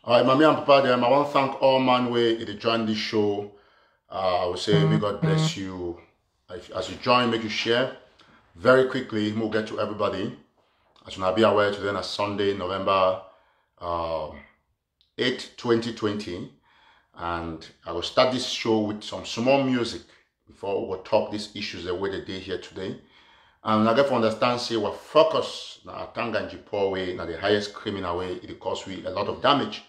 Alright, Mommy and Papa them. I want to thank all man way they join this show. I will say, may God bless you. As you join, make you share. Very quickly, we'll get to everybody. As you now be aware, today is Sunday, November 8, 2020. And I will start this show with some small music before we will talk these issues the way they did here today. And I get to understand, say, we're focused on Tanganji poor way, now the highest criminal way, it causes we a lot of damage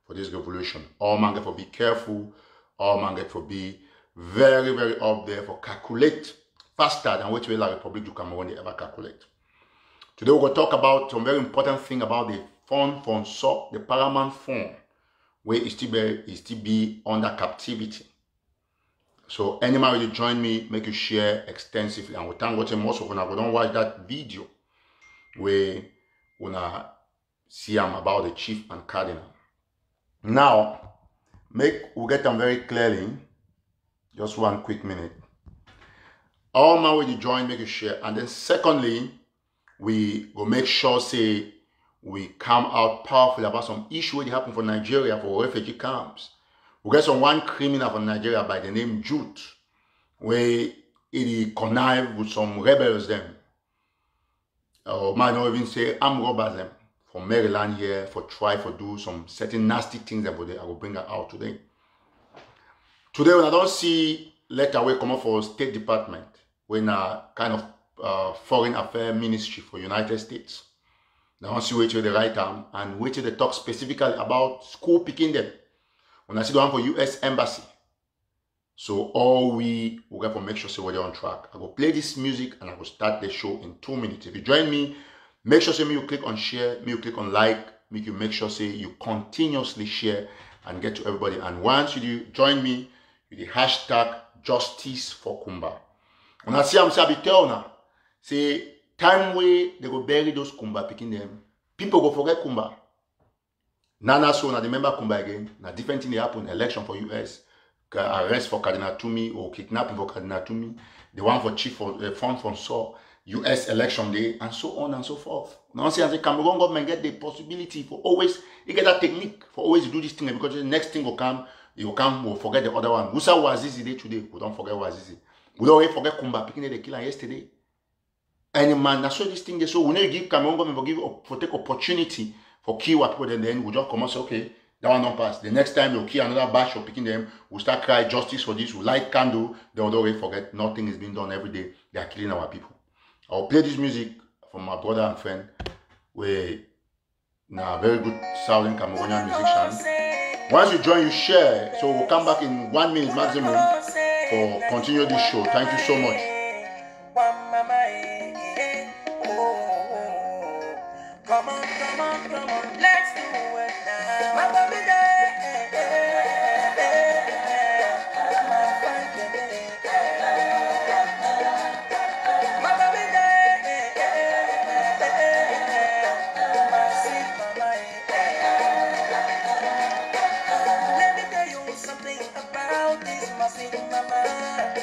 for this revolution. All man get for be careful, all man get for be very, very up there for calculate faster than which way la Republic du Cameroon they ever calculate. Today we're going to talk about some very important thing about the fund from SOC, the paramount fund, where it still be under captivity. So anyone will join me, make you share extensively. And we thank God most of you don't watch that video where we see about the chief and cardinal. Now, we'll get them very clearly. Just one quick minute. All man will join, make you share. And then secondly, we will make sure say we come out powerfully about some issue that happen for Nigeria for refugee camps. We get some one criminal from Nigeria by the name Jude, where he connive with some rebels them. Or might not even say armed robbers them from Maryland here for try for do some certain nasty things that I will bring out today. Today when I don't see letter will come up for State Department, when a kind of foreign affairs ministry for United States. They don't see which way they write them and which they talk specifically about school picking them. When I see the one for US Embassy. So all we will get for make sure say we're on track. I will play this music and I will start the show in 2 minutes. If you join me, make sure say you click on share, you click on like, make sure say you continuously share and get to everybody. And once you join me with the hashtag Justice for Kumba. When I see I'm say I be tell now, say time way they go bury those Kumba picking them. People go forget Kumba. Nana so now remember Kumba again. Now different thing they happen. Election for US, arrest for Cardinal Tumi or kidnapping for Cardinal Tumi. The one for chief for fund from SOC, US election day, and so on and so forth. Now see as the Cameroon government get the possibility for always, you get that technique for always do this thing because the next thing will come, will forget the other one. Musa Wazizi day today, we don't forget Wazizi. We don't already forget Kumba picking the killer yesterday. Any man, that's so this thing. So we need to give Cameroon government for take opportunity for key what people then we just come and say, okay, that one not pass. The next time they'll kill another batch of picking them, we'll start cry justice for this, we'll light candle, they will already forget nothing is being done every day. They are killing our people. I'll play this music from my brother and friend, where now very good sounding Cameroonian musician. Once you join, you share. So we'll come back in 1 minute maximum for continue this show. Thank you so much. Come on, let's do it now. My baby let me tell you something about this, my sweet mama.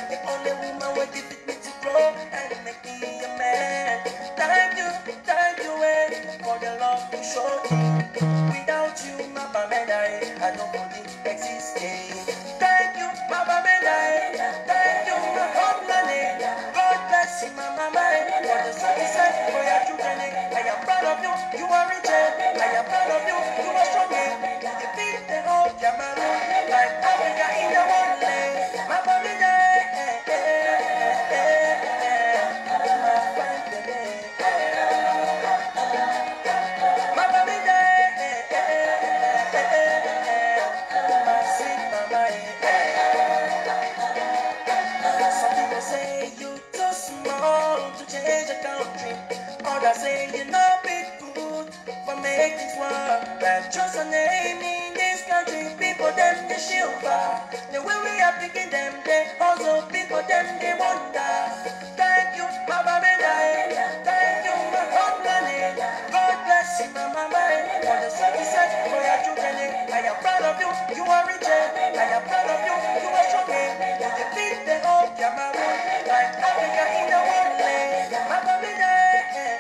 The only woman will give it me to grow and make me a man. Thank you, for the love you show me. Without you, Mama Mendai, I don't believe exist. Thank you, Mama Mendai. Thank you, Homeland. God bless you, Mama Mendai. For the sacrifice for your children, I am proud of you. You are rich. I am proud of you. You are strong. You defeat the whole Cameroon like Africa in the one land. Mama Mendai. Say you know it good for make this world. But just a name in this country, people them they shiver. The way we are picking them, they also people them they wonder. Thank you, Mama Mendai. Thank you, my homeland. God bless you, Mama Mendai. For the sacrifice for your children, I am proud of you. You are rich. I am proud of you. You are strong. You defeat the whole Cameroon like Africa in the one land. Mama Mendai.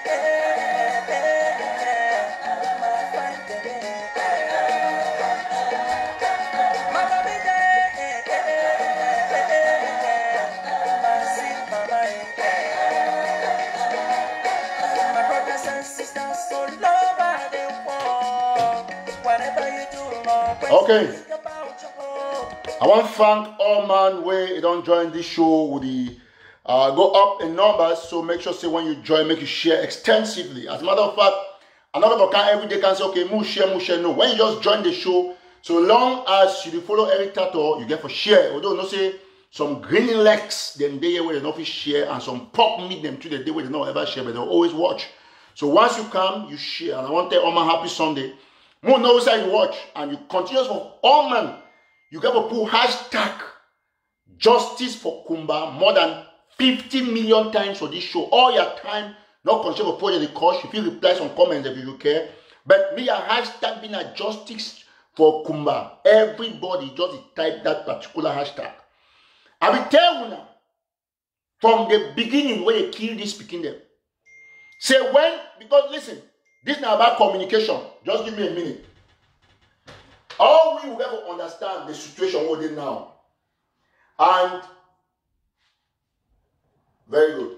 Okay. I want to thank all man where you don't join this show with the go up in numbers. So make sure say when you join, make you share extensively. As a matter of fact, another can every day can say, okay, move share. No. When you just join the show, so long as you follow every title, you get for share. Although no say some green legs them day where they don't share, and some pork meat them to the day where they don't ever share, but they'll always watch. So once you come, you share. And I want to tell all man happy Sunday. More knows how you watch, and you continue for all man. You got to put hashtag justice for Kumba more than 50 million times for this show. All your time, not consider for the cost. If you reply some comments if you care. But me a hashtag being a justice for Kumba. Everybody just type that particular hashtag. I will tell you now, from the beginning when you kill this speaking them. Say when, because listen, this is not about communication. Just give me a minute. All we will ever understand the situation we're in now. And very good.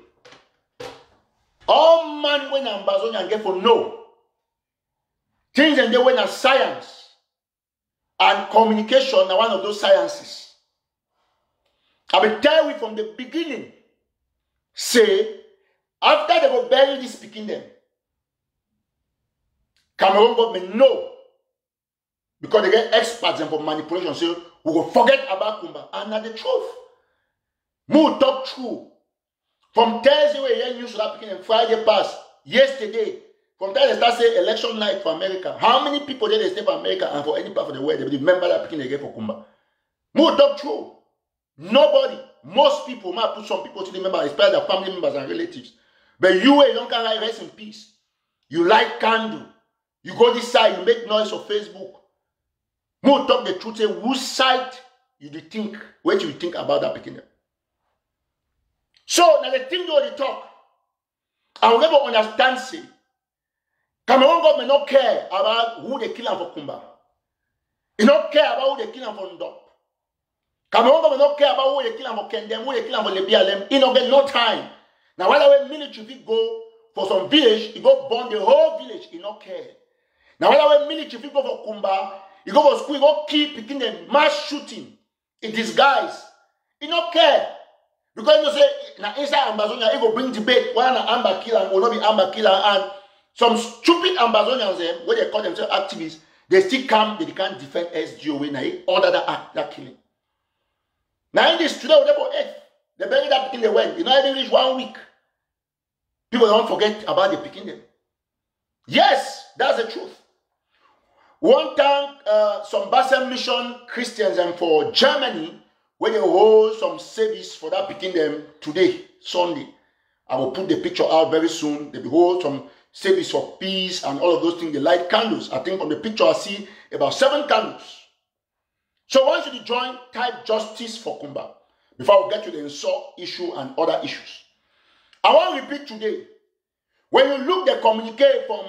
All man when Ambazonia get for no. Things and they when a science. And communication are one of those sciences. I will tell you from the beginning. Say, after they go bury this speaking them, Cameroon government know. Because they get experts and for manipulation. So we will forget about Kumba. And that's the truth. More talk true. From Thursday where you news that and Friday past, yesterday, from Thursday start say election night for America. How many people did they stay for America and for any part of the world they remember that picking again for Kumba? More talk true. Nobody. Most people might put some people to remember, especially their family members and relatives. But you don't can rest in peace. You light candle. You go this side, you make noise on Facebook. More talk the truth, say whose side you think, what you think about that picking them. So now the thing they talk, I will never understand say, Cameroon government not care about who they kill them for Kumba. They don't care about who they kill them for Ndop. Cameroon government not care about who they kill them for Kendem, who they kill them for Lebialem. He don't get no time. Now while the military if go for some village, he go burn the whole village, he don't care. Now while the military if go for Kumba, you go for school, you go keep picking them mass shooting in disguise. You don't care. Because you say, now inside Ambazonia, you go bring debate, why an Amba killer or not be Amba killer, and some stupid Ambazonians, where they call themselves activists, they still come, they can't defend SGO, now they order that killing. Now in this today, they bury that picking they went. You know, I didn't reach 1 week. People don't forget about the picking them. Yes, that's the truth. One time, some Basel Mission Christians and for Germany, where they hold some service for that picking them today, Sunday. I will put the picture out very soon. They hold some service for peace and all of those things. They light candles. I think on the picture I see about 7 candles. So once you join, type justice for Kumba. Before we get to the insult issue and other issues. I want to repeat today. When you look the communique from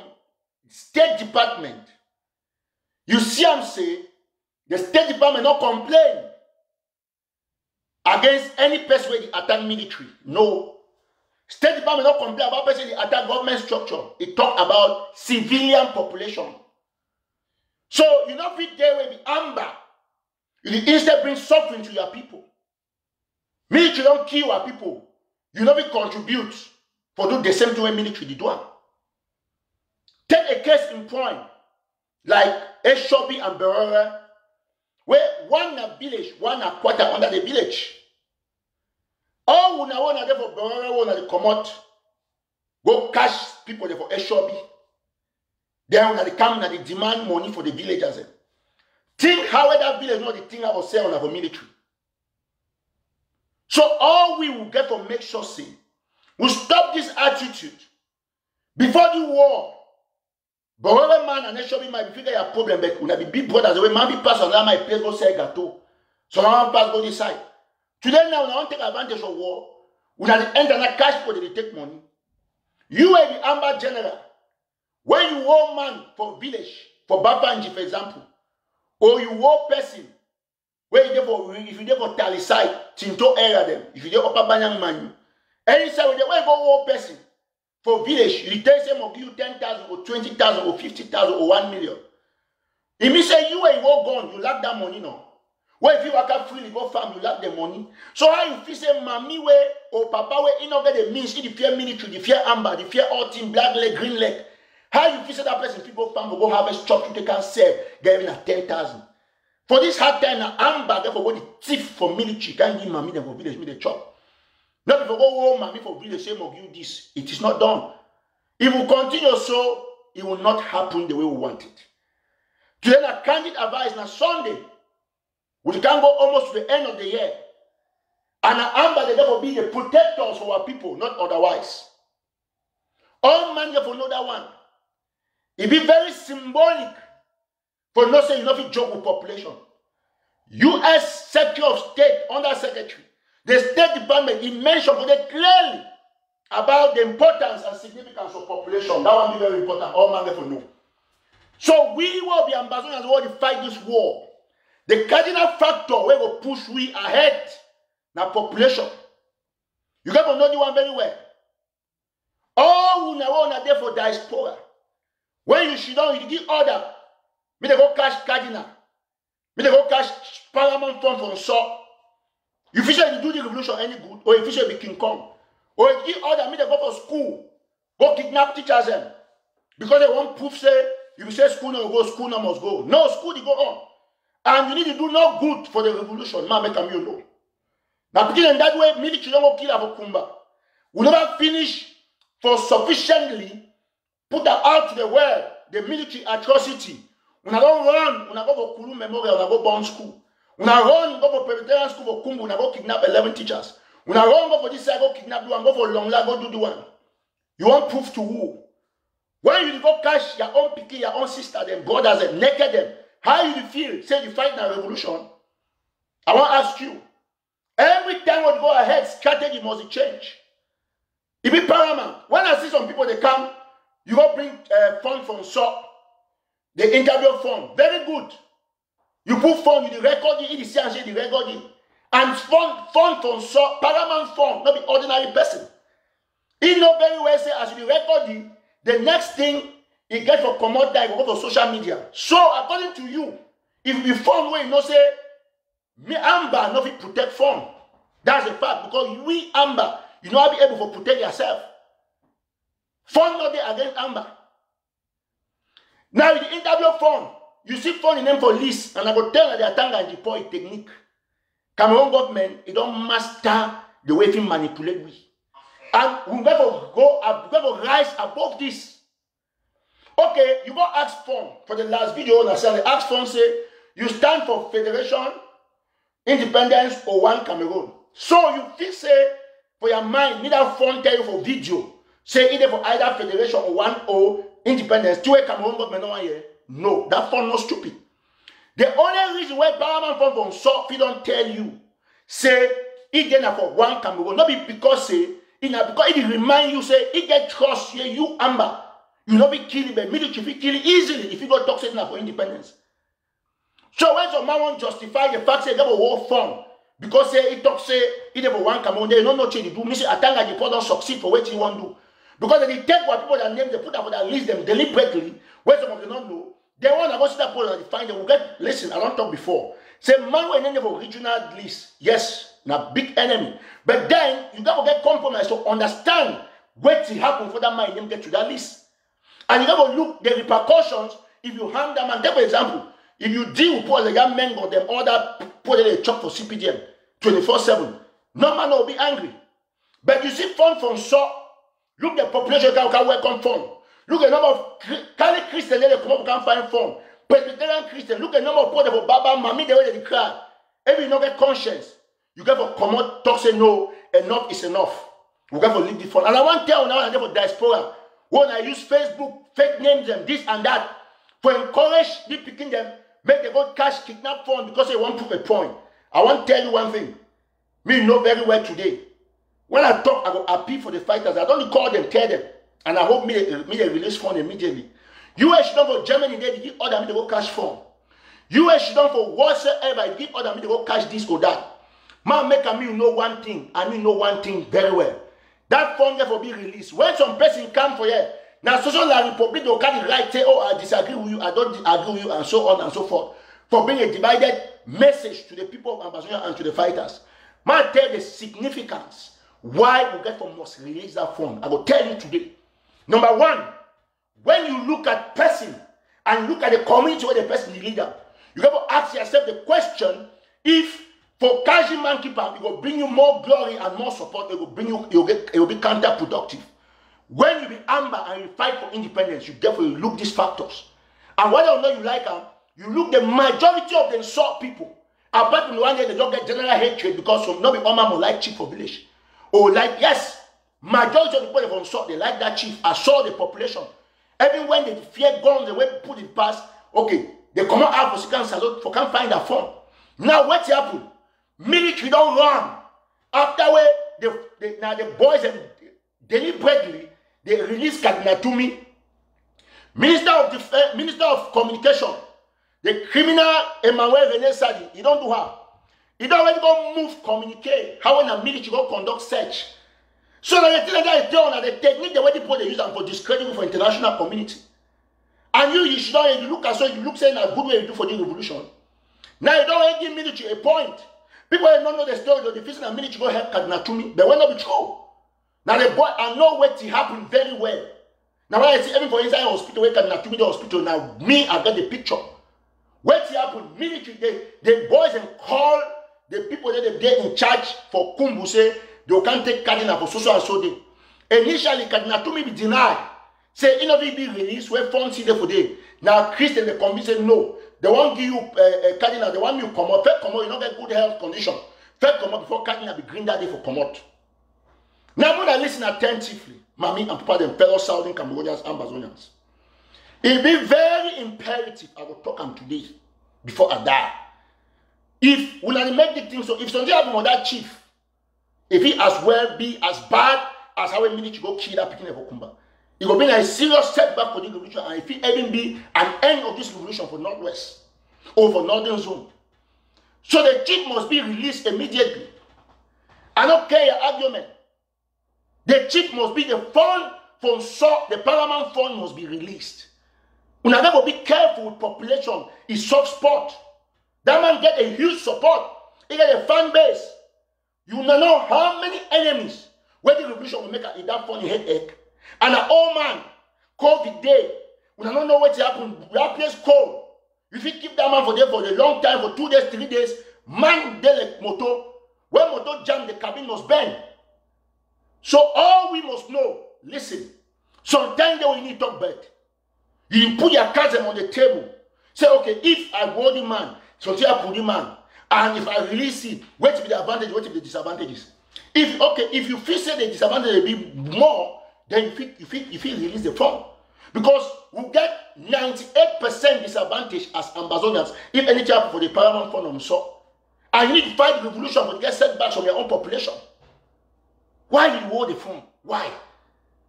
State Department, you see them say, the State Department not complain against any person where they attack military. No. State Department not complain about person they attack government structure. It talk about civilian population. So you not fit there with the amber. You instead bring suffering to your people. Military don't kill our people. You not contribute for do the same thing when military they do. Take a case in point, like Eshobi and Berera, where one a village, one a quarter under the village. All who are there for Berera, one they come out, go cash people there for Eshobi. Then when they come and they demand money for the villagers. Think how that village not the thing about selling for military. So all we will get to make sure say, we stop this attitude. Before the war, but whoever man and Eshobi might figure a problem, but when I be big brothers, the way man be pass on my place go say gato. So now pass go this side. Today now, we don't take advantage of war. We have the enter and cash for they take money. You are the Amber General. When you owe man for village, for Babanji, for example, or you owe person, where you for if you for Tally side, Tinto area them, if you Upper Banyang man, any side where you go owe person for village, you tell them or give you 10,000 or 20,000 or 50,000 or 1 million. It means say you ain't go gone, you lack that money now. Well, if you work out freely, go farm, you lack the money. So how you feel say mommy way or papa way, you not get the means, the fear military, the fear amber, the fear all team, black leg, green leg. How you feel say that person people farm go harvest chop to take and sell, get even at 10,000. For this hard time now, amber get for go the thief for military, can't give mommy them for village, me the chop. Not if you go home, mommy for village, say of you this. It is not done. It will continue so, it will not happen the way we want it. Today, a candid advice now Sunday. We can go almost to the end of the year. And Amber, they will be the protectors for our people, not otherwise. All man for know that one. It be very symbolic for not saying nothing joke with population. U.S. Secretary of State, Under Secretary, the State Department, it mentioned for them clearly about the importance and significance of population. That one be very important. All man for know. So we will be ambassadors who will fight this war. The cardinal factor where will push we ahead now population. You got to know the one very well. All who are there for diaspora. When you should know, you give order. Me they go cash cardinal. Me they go cash Paramount fund from so. You feel you do the revolution any good, or you feel be King Kong, or you give order. Me they go for school, go kidnap teachers them because they want proof say you say school no go, school no must go. No school they go on. And you need to do no good for the revolution. Man, make a meal know. Now, beginning that way, military don't kill Kumba. We never finish for sufficiently put that out to the world the military atrocity. When I don't run, when I go for Kulu Memorial, when I go Bond School. When I run, go for Presbyterian School for Kumbu, when I go kidnap 11 teachers. When I run, go for this side, go kidnap the one, go for Longla, go do the one. You want proof to who? When you go catch your own picking, your own sister, them brothers, them naked them. How you feel? Say you fight in a revolution. I want to ask you. Every time we go ahead, strategy must change. It be paramount. When I see some people, they come, you go bring fund from SOP. They interview fund. Very good. You put fund, you record it, you see and say the record it. And fund from SOP, paramount fund, not the ordinary person. He know very well say as you record it, the next thing he get for commodity, he go for social media. So according to you, if you fund where you know say, me Amber not protect fund. That's a fact because we Amber, you know how be able to protect yourself. Fund not there against Amber. Now in the interview fund, you see fund in them for list, and I go tell the Atanga and deploy technique. Cameroon government, it don't master the way they manipulate we. And we got to rise above this. Okay, you go ask fund for the last video. I said, ask fund say you stand for Federation, Independence, or One Cameroon. So you feel say for your mind, neither fund tell you for video. Say either for either Federation or One or Independence. To a Cameroon government no here. No, that fund not stupid. The only reason why Paramount Fund from SOP don't tell you, say it get for One Cameroon, not be because say because it remind you say it get trust here you Amber. You not be killing but military be killing easily if you go talk say for independence. So when some man want justify the fact say they have a war fund because say it talk say it have One Cameroon, they don't know change to do. Me say Atanga the don't succeed for what you want to do. Because they take what people that name they put up for that list them deliberately, where some of them don't know. They want to go to that poll and find them. Will get listen, I don't talk before. Say man when name for regional list, yes, now big enemy. But then you got to get compromise to understand what will happen for that man name get to that list. And you got to look the repercussions if you hand them. And take for example, if you deal with people like that Mengo, them other people that they chop for CPDM 24/7, no man will be angry. But you see fund from SOP. Look the population can welcome fund. Look at the number of Catholic Christians they come up can find fund. Presbyterian Christians, look at the number of people for Baba, Mami, they will cry. If you don't get conscience, you got to come out, talk, say no, enough is enough. We got to leave the fund. And I want to tell now and for diaspora, when I use Facebook, fake names them, this and that, to encourage the picking them, make them go cash kidnap fund because they want to prove a point. I want to tell you one thing. Me know very well today. When I talk, I go appeal for the fighters. I don't call them, tell them. And I hope me they release fund immediately. US should not for Germany, they give order me to go cash fund. US should not for whatsoever, give order me to go cash this or that. Man, make a me know one thing, and me know one thing very well. That fund therefore be released. When some person come for here, Now, social la Republic, they'll carry the right, say, oh, I disagree with you, I don't agree with you, and so on and so forth, for being a divided message to the people of Ambazonia and to the fighters. Man, tell the significance why we get from must release that fund. I will tell you today. Number one, when you look at person and look at the community where the person is leader, you have to ask yourself the question: if for Kaji Mankipa, it will bring you more glory and more support, it will bring you, it will be counterproductive. When you be Amba and you fight for independence, you definitely look these factors. And whether or not you like them, you look the majority of the insult people. Apart from the one day they don't get general hatred because some not be Oma like chief for village. Or like, yes, majority of the people from insult, they like that chief. I saw the population. Even when they fear guns, the way they put it past, okay, they come out for second salute for can't find that phone. Now what's happened? Military don't run. After way, now the boys and deliberately they release Kadinatumi, Minister of Defense, Minister of Communication, the criminal Emmanuel René Sadi. He don't do her. He don't already go move, communicate. How when a military go conduct search. So that the thing that is done, the technique the way people they use them for discrediting for international community. And you should not, you look as so you look saying a good way to do for the revolution. Now you don't give military a point. People don't know the story of the physical military go help Kadinatumi, but when not be true. Now the boy, I know what happened very well. Now when I see even for inside hospital, where Kadinatumi the hospital, now me, I got the picture. What happened? Military, the boys and call the people that they're in charge for Kumbu say they can't take Kadina for so and so day. Initially, Kadinatumi be denied. Say, innovate be released, where funds see there for day. Now, Christian, they come say, no. They won't give you Kadina, they want you come out. First come out, you don't get good health condition. First come out before Kadina be green that day for come out. Now, when I listen attentively, Mami and Papa, them fellow Southern Cambodians and Ambazonians, it be very imperative I will talk them today before I die. If we not make the thing so, if something happen with that chief, if he as well be as bad as how a military go kill that picking of Okumba, it will be a serious setback for the revolution, and if it even be an end of this revolution for Northwest or for Northern Zone. So the chief must be released immediately. I don't care your argument. The chief must be the fund from the paramount fund must be released. We never be careful with population. It's soft spot. That man get a huge support. He get a fan base. You don't know how many enemies where the revolution will make in that funny headache. And an old man, COVID day, we don't know what happened. That place cold. If you keep that man for there for a long time, for 2 days, 3 days, man dey like motor. When motor jam, the cabin must bend. So all we must know, listen, sometimes they will need to talk bad. You put your cards on the table. Say, okay, if I go the man, something I put the man, and if I release it, what will be the advantage, what will be the disadvantages? If you feel say the disadvantage will be more, then you feel release the fund. Because we get 98% disadvantage as Ambazonians if any happen for the paramount fund on so. And you need to fight the revolution but get setbacks from your own population. Why did you hold the fund? Why?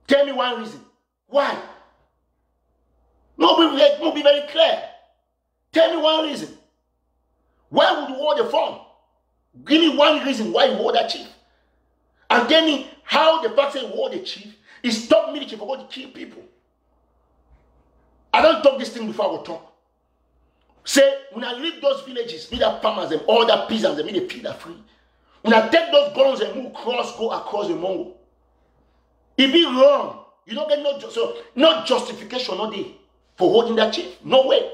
Tell me one reason. Why? No, be very clear. Tell me one reason. Why would you hold the fund? Give me one reason why you hold that chief. And tell me how the fact that you hold the chief is stop military for going to kill people. I don't talk this thing before I will talk. Say, when I leave those villages, be that farmers and all that peasants, and the feed are free. When I take those guns and go across the Mongo, it be wrong. You don't get no justification, no day for holding that chief. No way.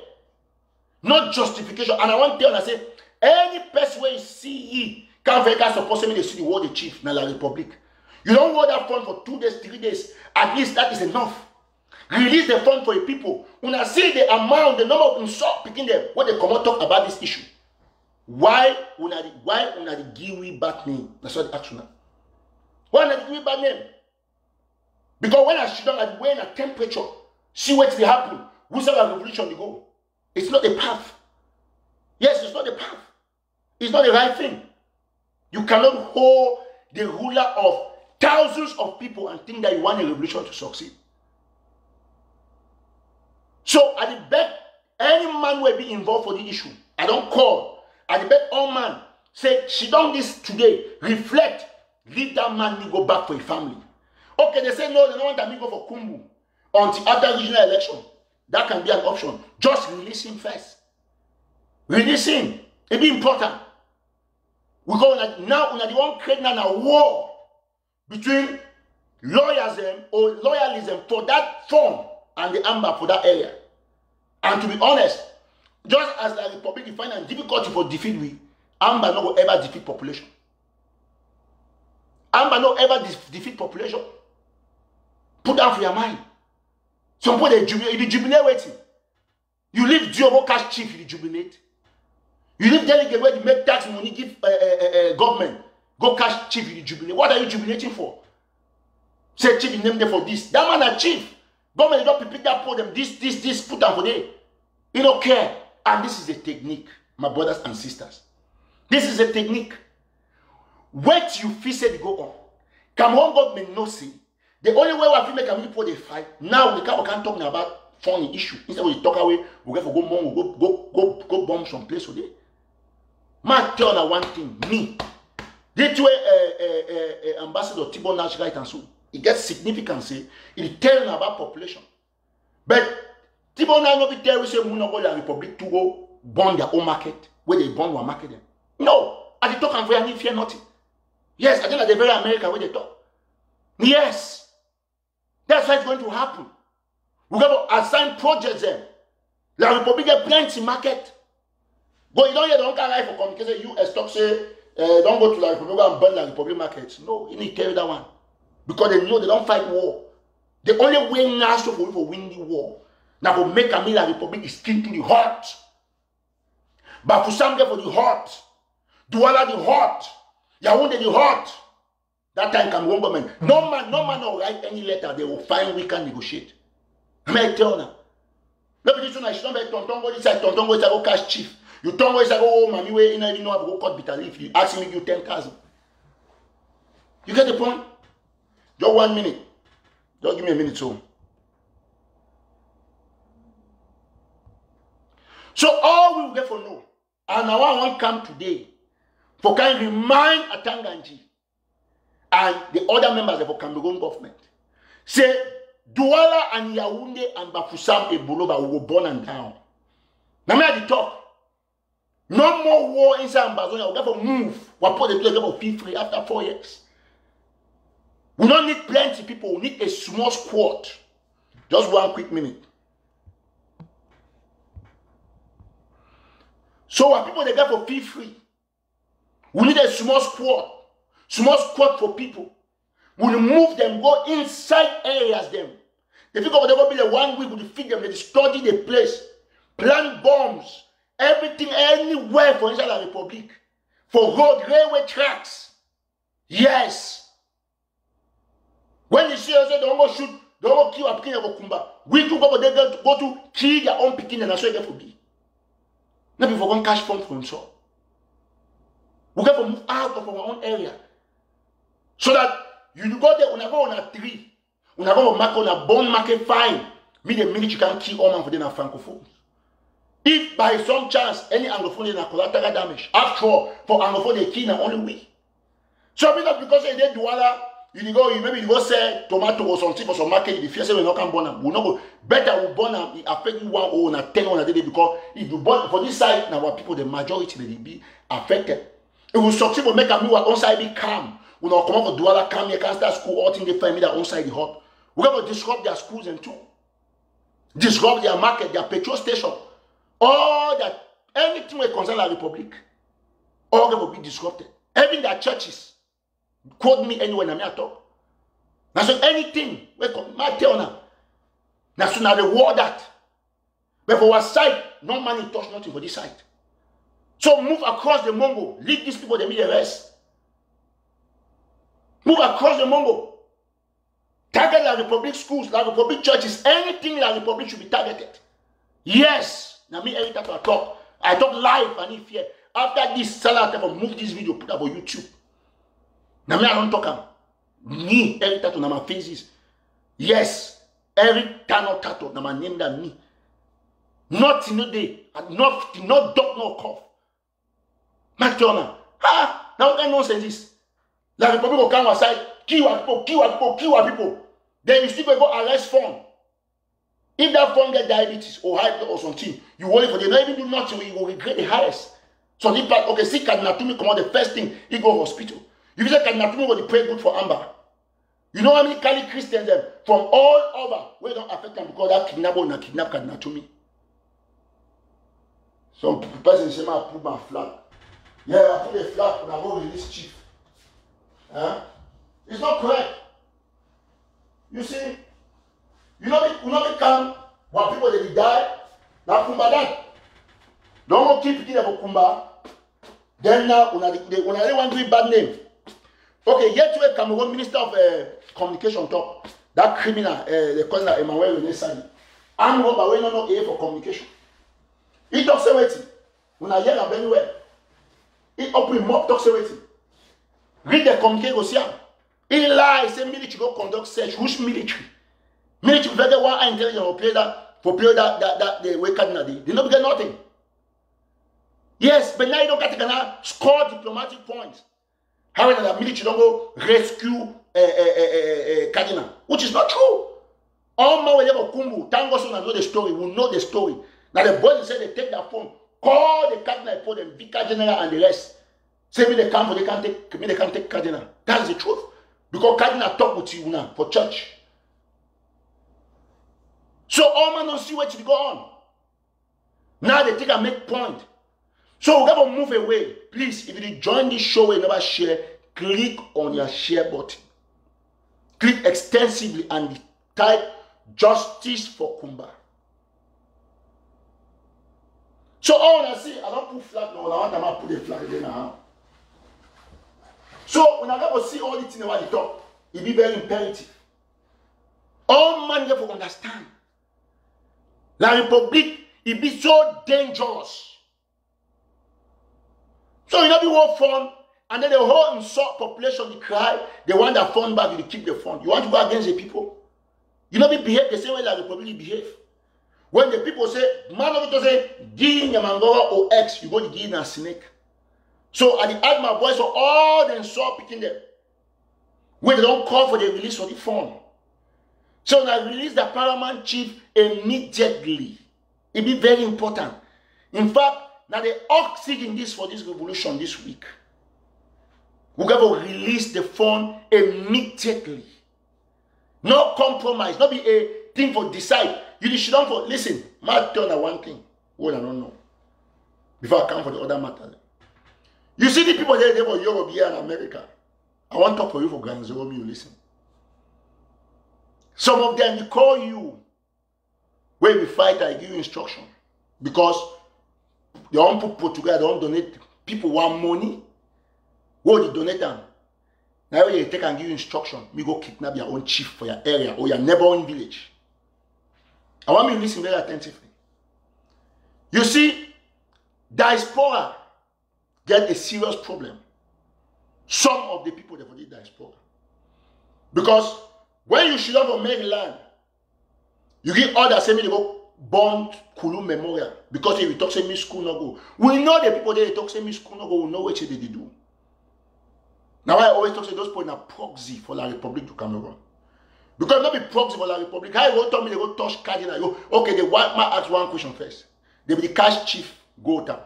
No justification. And I want to tell you, I say, any person where you see can't very suppose me to see the word the chief, na la Republic. You don't hold that fund for 2 days, 3 days. At least that is enough. Release the fund for the people. When I see the amount, the number of insult picking them, when they come out talk about this issue. Why una the give we bad name? That's what the action. Why una the give we bad name? Because when I sit down at when a temperature, see what will happen. Who's a revolution to go? It's not the path. Yes, it's not the path. It's not the right thing. You cannot hold the ruler of thousands of people and think that you want a revolution to succeed. So I bet any man will be involved for the issue. I don't call. I bet all man say she done this today. Reflect. Leave that man to go back for his family. Okay, they say no, they don't want that me go for Kumbu. until after regional election. That can be an option. Just release him first. Release him. It be important. We go now on the one creating a war between loyalism for that form and the Amba for that area. And to be honest, just as the Republic find a difficulty for defeat we, Amba no go ever defeat population. Amba no ever defeat population. Put that for your mind. Some people they jubilate waiting. You leave Diobo cash chief, you jubilate. You leave delegate where you make tax money, give government, go cash chief, you jubilate. What are you jubilating for? Say chief, you name them for this. That man a chief. Government don't pick that for them. This, put them for them. You don't care. And this is a technique, my brothers and sisters. This is a technique. Wait you feel say they go on. Cameroon government no see. The only way we feel make Cameroon people they fight. Now we can't talk about funny issue. Instead we talk away, we get for go Mongo, go bomb some place today. Man tell you one thing, me. This way Ambassador Thibault Nash right and so it gets significance. It tells you about population. But Thibault Nash no be tell you say we no go the Republic to go burn their own market where they burn one market them. No, I they talk and we fear nothing. Yes, I think at the very America where they talk. Yes, that's what's going to happen. We're going to assign projects there. La Republic get plenty market. But you don't hear the guy for communication. US talk say don't go to La Republic and burn La Republic markets. No, you need to tell that one. Because they know they don't fight war. The only way now for we for win the war. Now for make a La Republic is king to the heart. But for some for the heart. Douala the heart. Yaoundé the heart. That time can one government. No man will write any letter. They will find we can negotiate. I may tell now. Let me this one. I should not be Tontongo this side. Tontongo is a go cash chief. You Tongo is a go oh mommy way in you know have go cut bitter leaf. You ask me you 10,000. You get the point? Just 1 minute. Just give me a minute so. So all we will get for no. And now I want come today. For can remind Atanganji and the other members of the Cameroon government. Say, Douala and Yaoundé and Bafoussam and Bouloba will go born and down. Now me at the top. No more war inside Ambazonia. We'll get to move. We'll put the place for feel free after 4 years. We don't need plenty people. We need a small squad. Just 1 quick minute. So when people they get for feel free. We need a small squad for people. We will move them, go inside areas them. The people they will be the 1 week, we will feed them, they study the place, plant bombs, everything, anywhere for inside the Republic, for road, railway tracks. Yes. When you see us, they don't go shoot, they don't go kill a Pekin of Kumba. We do go to kill their own Pekin and that's what they for be. Not before one cash fund for himself. We got to move out of our own area. So that you go there, when I go on a 3, when I go on a bone market 5, me the minute you can kill all man for them are francophones. If by some chance any anglophone is a collateral damage, after all, for anglophone they kill na only we. So because they did Douala, you go sell tomato or something for some market, the fear say we not can burn them. We not go better we burn them, it affect you 1 or 10 on a day because if you burn for this side, now our people the majority they be affected. It will succeed to make a move on side be calm. We not come up for Douala calm, you can start school, all things they find me that on side the hot. We have to disrupt their schools and too. Disrupt their market, their petrol station. All that, anything that concerns the Republic, all that will be disrupted. Even their churches. Quote me anywhere, I talk. Now, so anything, we tell now. Now, so now the war that. But for our side, no money touch nothing for this side. So move across the Mongo. Leave these people, they need a rest. Move across the Mongo. Target the Republic schools, the Republic churches, anything the Republic should be targeted. Yes. Now me every time I talk live and if here. After this, Salah I move this video, put up on YouTube. Now me I don't talk. Me every tattoo na my faces. Yes. Every tano tattoo na my name that me. Not in the day. Not dog, no cough. McDonald. Ha! Now what kind of nonsense is? The Republic will come outside, kill our people. Then you still go arrest phone. If that phone get diabetes or high blood or something, you worry for them, not even do nothing, you will regret the highest. So if that, okay, see Kadinatumi come out, the first thing, he go hospital. If you say Kadinatumi will pray good for Amber. You know how many Kali Christians from all over, we don't affect them because that kidnapper will kidnap Kadinatumi. Some person say, I put my flag. Yeah, I put a flag and I go release chief. Huh? It's not correct. You see, you know come when people they die, now Kumba that. Don't keep it about Kumba. Then now when they want to give bad name. Okay, yet to a Cameroon Minister of Communication talk. That criminal, they call that Emmanuel Renesani. I'm robber, we don't know A for communication. He talks away. When I hear him anywhere, he open mob talks away. Read the communique go see him. He lies, say military go conduct search. Who's military? Military very one intelligence or play that the way Kadina did. They don't get nothing. Yes, but now you don't get to score diplomatic points. However, the military don't go rescue Kadina, which is not true. All my way about Kumbu, Tango Son know the story, will know the story. Now the boys say they take that phone, call the Kadina for them, Vicar General and the rest. Say me they can't take Kadina. That's the truth. Because Kadina talk with you now for church. So all man don't see what to go on. Now they take and make point. So we gotta move away. Please, if you join this show and never share, click on your share button. Click extensively and type justice for Kumba. So all I see, I don't put flag now. I want to put a flag there now. So when I go see all the things about the talk, it be very imperative. All man have to understand. La Republic, it be so dangerous. So you know the whole fund, and then the whole insult population, they cry, they want their fund back, they keep the fund. You want to go against the people? You know, they behave the same way like the Republic behave. When the people say, man of it say, give Yamangora or X, you go to give a snake. So I add my voice for all the insult picking them. When they don't call for the release of the fund. So when I release the paramount chief immediately, it be very important. In fact, now the oxygen this for this revolution this week. We're going to release the fund immediately. No compromise, not be a thing for decide. You should not for listen. My turn on one thing. What I don't know. Before I come for the other matter. You see the people there for Europe here in America. I want to talk for you for Grand Zero. You listen. Some of them they call you when we fight. I give you instruction because they don't put Portugal. They don't donate. People want money. What they donate them? Now when you take and give you instruction, we go kidnap your own chief for your area or your neighboring village. I want you to listen very attentively. You see, diaspora get a serious problem. Some of the people that for the diaspora. Because when you should have a Maryland, you give orders say me they go burn Kulu Memorial. Because if you talk say me school no go. We know the people there they talk say me school no go, we know what they do. Now I always talk say those people are proxy for La Republic to Cameroon. Because not be proxy for La Republic. How you go tell me they go touch Cardinal? Go, okay, they want my ask one question first. They be the cash chief go down.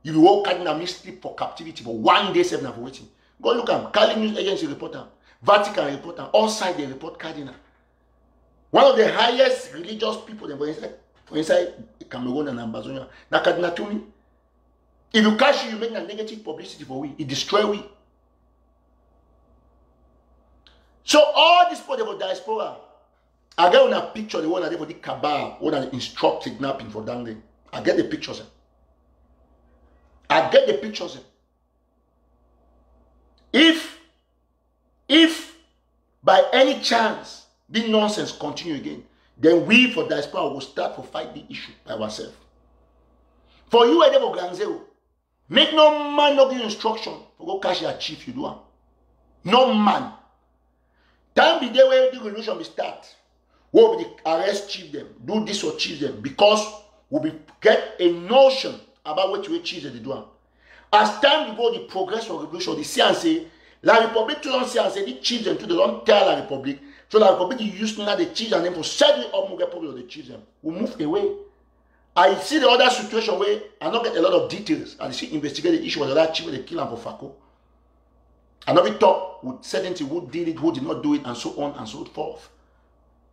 You will walk Cardinal me sleep for captivity for 1 day 7 for waiting. Go look at Cali News Agency reporter, Vatican reporter, all sides they report Cardinal. One of the highest religious people for inside Cameroon and Ambazonia. Now Cardinal to me. If you catch you make a negative publicity for we, it destroy we. So all these people for diaspora, I get on a picture the one that they for the cabal, one that instruct kidnapping for Dangle. I get the pictures. I get the pictures. If by any chance this nonsense continue again, then we for diaspora will start to fight the issue by ourselves. For you, I for Grand Zero, make no man no give instruction for go catch your chief you do. No man. Time be there where the revolution will start. We'll be arrest chief them, do this or chief them, because we'll be get a notion about what you chief they do. As time we go, the progress of revolution, the CNC, La Republic to don't say the chief them to they don't tell La Republic. So la Republic you use now the cheese and them for settle up more problem of the cheese them. We move away. I see the other situation where I not get a lot of details and see investigate the issue with the other chief they kill him for Fako. And not be talk with certainty who did it, who did not do it, and so on and so forth.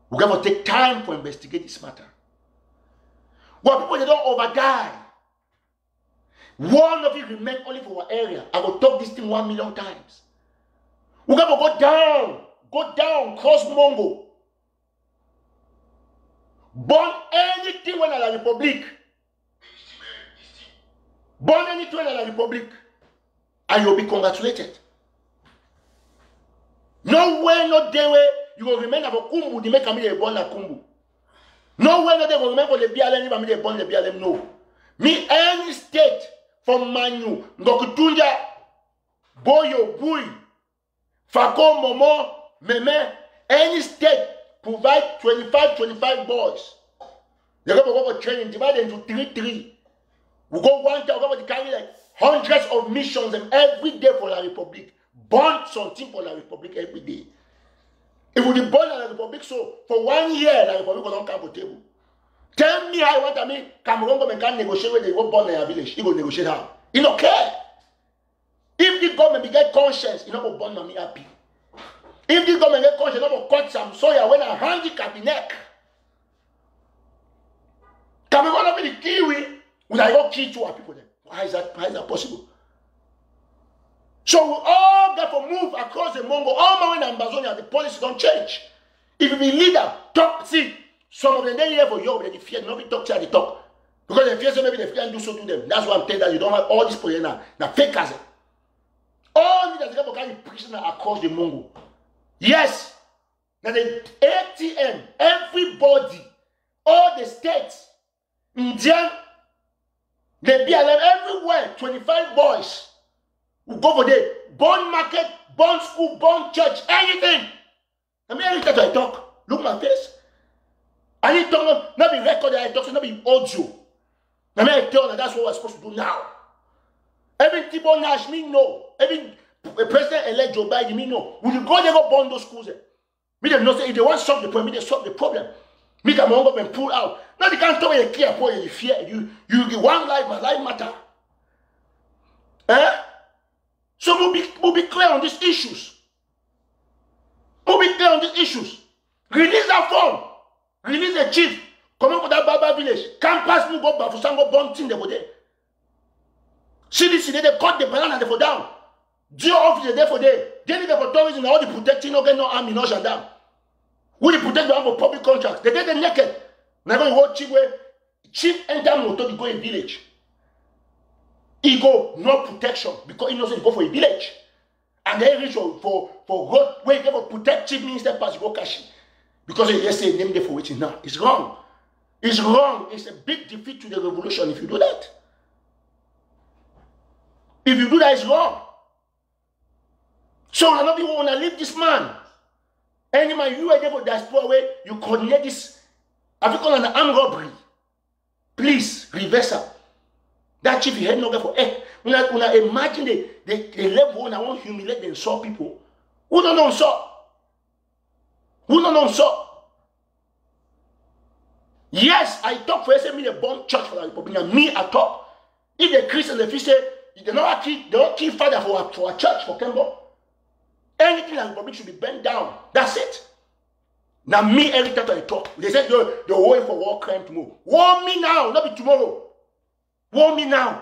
We got to take time to investigate this matter. What people they don't over die. One of you remain only for our area. I will talk this thing 1 million times. We got to go down, cross Mongo. Burn anything when I la Republic. Burn anything when I la Republic. And you'll be congratulated. No way, no day way, you will remain about Kumbu, they make a million born at Kumbu. No way, no day will remember the BLM, they born the BLM, no. Me, any state from Manu, Ngokutunja, Boyo, Bui, Fako, Momo, Meme, any state provide 25 boys. They're going to go for training, divide into 3. We go 1 time, we're going to carry like hundreds of missions and every day for the Republic. Burn something for the Republic every day. If we burn the Republic, so for 1 year, the Republic will not come to the table. Tell me how you want to mean Cameroon government can negotiate when they go burn their village. He will negotiate how. He don't care. If the government get conscience, he not go burn me happy. If the government get conscience, he not go cut some soya when I handicap the neck. Cameroon not be the Kiwi, will I go kill 2 people then? How is that possible? So we all got to move across the Mongo. All my in Amazonia, the policy don't change. If you be leader, talk, see, some of them they here for you, but they fear, nobody talk till they talk. Because they fear so maybe they can do so to them. That's why I'm telling that you don't have all these people now. Now fake as it. All leaders got to carry prisoner across the Mongo. Yes. Now the ATM, everybody, all the states, Indian, the BLM everywhere, 25 boys. We go for there, born market, born school, born church, anything. I mean, every time I talk, look my face. I need to talk, not be recorded, I talk, so not be audio. I mean, I tell you that's what we're supposed to do now. Every Tibo Nash, me know. Every President-elect Joe Biden, me know. We will go there, go burn those schools. Me them know say if they want to solve the problem, they solve the problem. Me come on up and pull out. Now they can't tell me you care for you fear. You give one life, my life matter. Eh? So we'll be clear on these issues. We'll be clear on these issues. Release that form. Release the chief. Come up with that Baba village. Campus no go back for some go bomb thing they go there. CDC they cut the banana they for down. Geo office there for there. They need for tourism all the protecting no get no army no gendarme. Who they protect them for public contracts? They get them naked. Now go watch chief enter motor to go in village. He go no protection because he knows he go for a village. And they reach for road where they go protect chief minister pass go cash. Because they just say name there for waiting now. It's wrong. It's wrong. It's a big defeat to the revolution if you do that. If you do that, it's wrong. So none of you want to leave this man. Any man you are there for diaspora where you coordinate this. Have you called an armed robbery? Please reverse up. That chief, he had no for when I imagine the level when I want to humiliate and saw people. Who don't know so? Who don't know so? Yes, I talk for me the bomb church for the Republic. And me I talk. If the Christians the say they don't kill father for a church for Kembo. Anything like Republic should be bent down. That's it. Now me every time I talk, they said they're waiting for war crime tomorrow. Warn me now, not be tomorrow. Warn me now.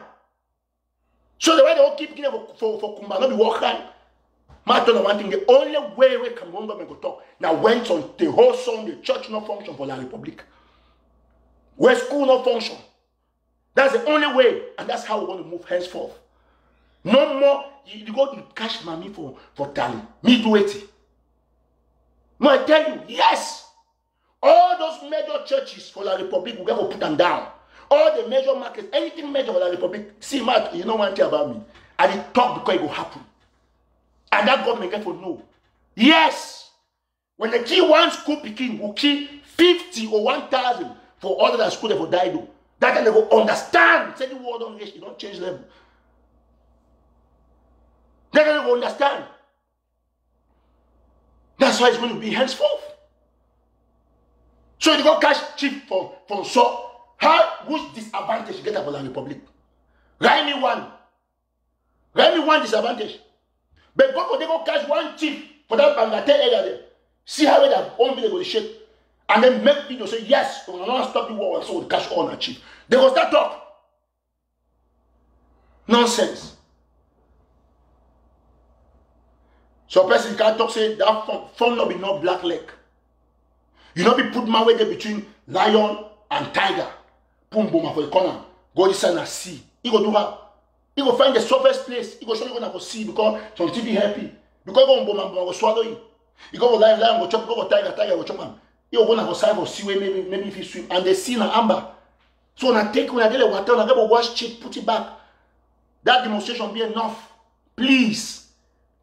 So the way they all keep giving for Kumba, not be war crime. I tell you one thing, the only way we can go and go talk. Now went on the whole song, the church not function for the Republic. Where school not function. That's the only way, and that's how we want to move henceforth. No more, you go to cash money for tally. Me do it. No, I tell you, yes. All those major churches for the Republic, we're going to put them down. All the major markets, anything major for the Republic. See, Mark, you know one thing about me. I did talk because it will happen. And that government get to know. Yes. When they kill one school picking, will kill 50 or 1,000 for all that school they will die do. That time they will understand. Say the word on this, you don't change them. That time they will understand. That's why it's going to be henceforth. they go catch chief from so. How which disadvantage you get about the republic? Write me one. Write me one disadvantage. But go they go catch one chief for that Bangate area there. See how they have own village will shake. And then make people say, yes, we will not stop the war, so we'll catch all our chief. They will start talk. Nonsense. So person can't talk, say that phone not be no black leg. You not be put my way there between lion and tiger. Boom, boom, for the corner. Go this side and see. He go do how? He go find the softest place. He go show you gonna go see because some TV happy. Because go boom and go swallow you. He go lion, go chop, go tiger, go chop him. He go go side for sea where maybe if you swim and they see na amber. So when I take when I get the water, I go wash cheap, put it back. That demonstration be enough. Please,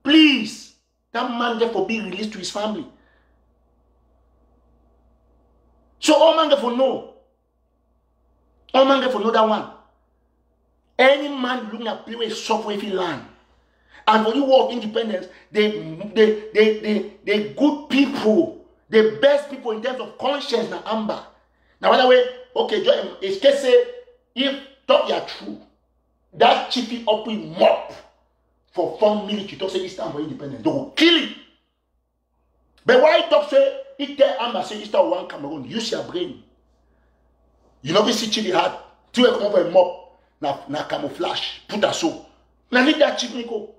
please, that man therefore be released to his family. So all man therefore know. All man therefore know that one. Any man looking at play with software if he land. And when you walk independence, they good people, the best people in terms of conscience and amber. Now by the way, okay, it's just say if talk you are true. That chippy up with mop for fun military talk say it's time for independence. They will kill it. But why talk say it tell Amba say it's time one Cameroon? Use your brain. You know this chili hard. Two come over a mop na camouflage. Put that so. Now leave that chip Nico.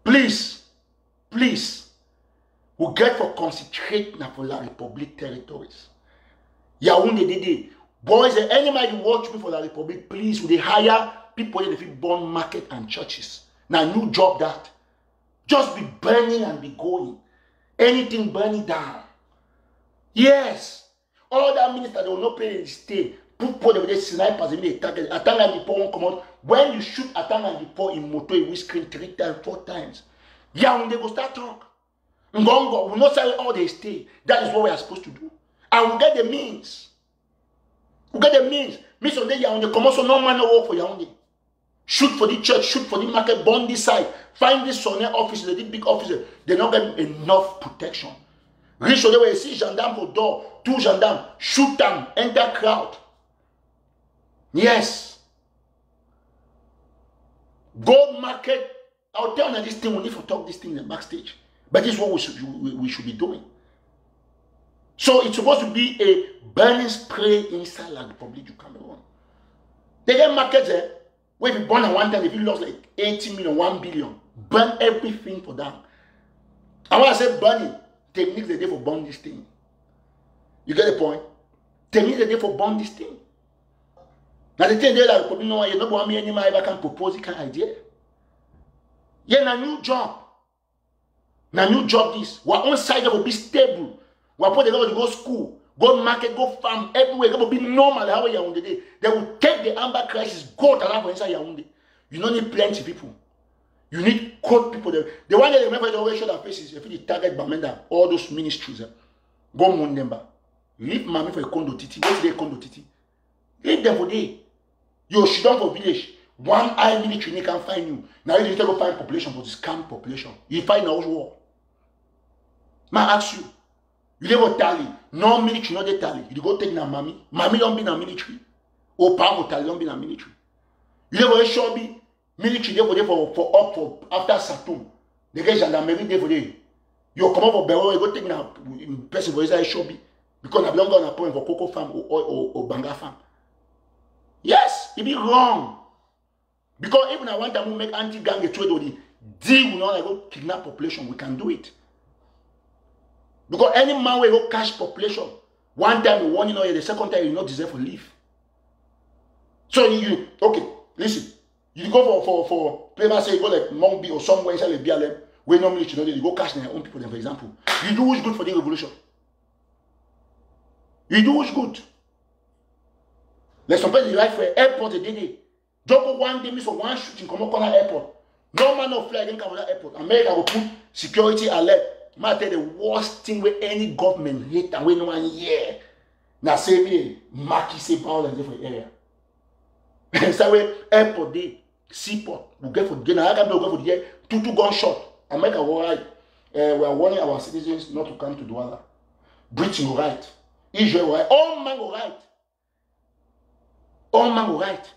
Please, please. We get for concentrate na for la Republic territories. Yaoundé Dede. Boys, anybody watch me for the Republic, please, will they hire people in the born market and churches? Now, new job that. Just be burning and be going. Anything burning down. Yes. All that minister, they will not pay the state. Put them with the snipers, they attack and the won't come out. When you shoot attack and the in motor, we screen 3 times, 4 times. Yeah, when they go start talk. Ngongo will not say all they stay. That is what we are supposed to do. And we'll get the means. We get the means. Miss on the Yaoundé, come also no man no work for Yaoundé. Shoot for the church, shoot for the market, burn this side. Find this sonnet office, the big officer. They not get enough protection. Reach on the way, see gendarme for door, 2 gendarmes, shoot them, enter crowd. Yes. Go market. I'll tell you this thing, we need to talk this thing in the backstage. But this is what we should be doing. So it's supposed to be a burning spray inside the Republic of Cameroon. They get markets there where if you burn at one time, if you lost like 80 million, 1 billion, burn everything for them. And when I say burning, techniques the day for burn this thing. You get the point? Techniques the day for burn this thing. Now the thing there that Republic no one, you don't want me anymore ever can propose this kind of idea. Yeah, na new job. Na new job this. We're on side will be stable. We're put the to go school, go market, go farm, everywhere. It will be normal how Yaoundé day. They will take the amber crisis, go to for inside Yaoundé. You don't need plenty people. You need code people there. The one that they remember the always show their faces, if you target Bamenda, all those ministries. Go Mundemba. Leave mommy for a condo titi. What's their condo titi? Leave them for day. You should down for village. One eye military they can find you. Now you need to go find population for this camp population. You find a war. Man ask you. You never tally. No military, not the tally. You go take na mommy. Mommy don't be na military. Or power tally don't be na military. You never sure be military there for after Saturn. They get gendarmerie there for day. You come up for Bewa, you go take na person for inside sure be. Because I belong on a point for Cocoa Farm or Banga Farm. Yes, it be wrong. Because even I want to make anti-gang a trade or the deal with not go kidnap population, we can do it. Because any man will go cash population. One time you want, the second time you not deserve to leave. So you okay, listen. You go for play say you go like Mongbi or somewhere inside the BLM, where normally you go cash their own people, then for example. You do what's good for the revolution. You do what's good. Like some people like for airport a day. Don't go one day miss for one shooting come on airport. No man no fly against Canada airport. America will put security alert. Matter the worst thing where any government hate and when no one hear. Now say me Maki say violence for area. So way airport day, seaport, we get for again. I can go for the 2 gunshot. America will right. We are warning our citizens not to come to Douala. Britain will right. Israel right. All man go right. All man go right.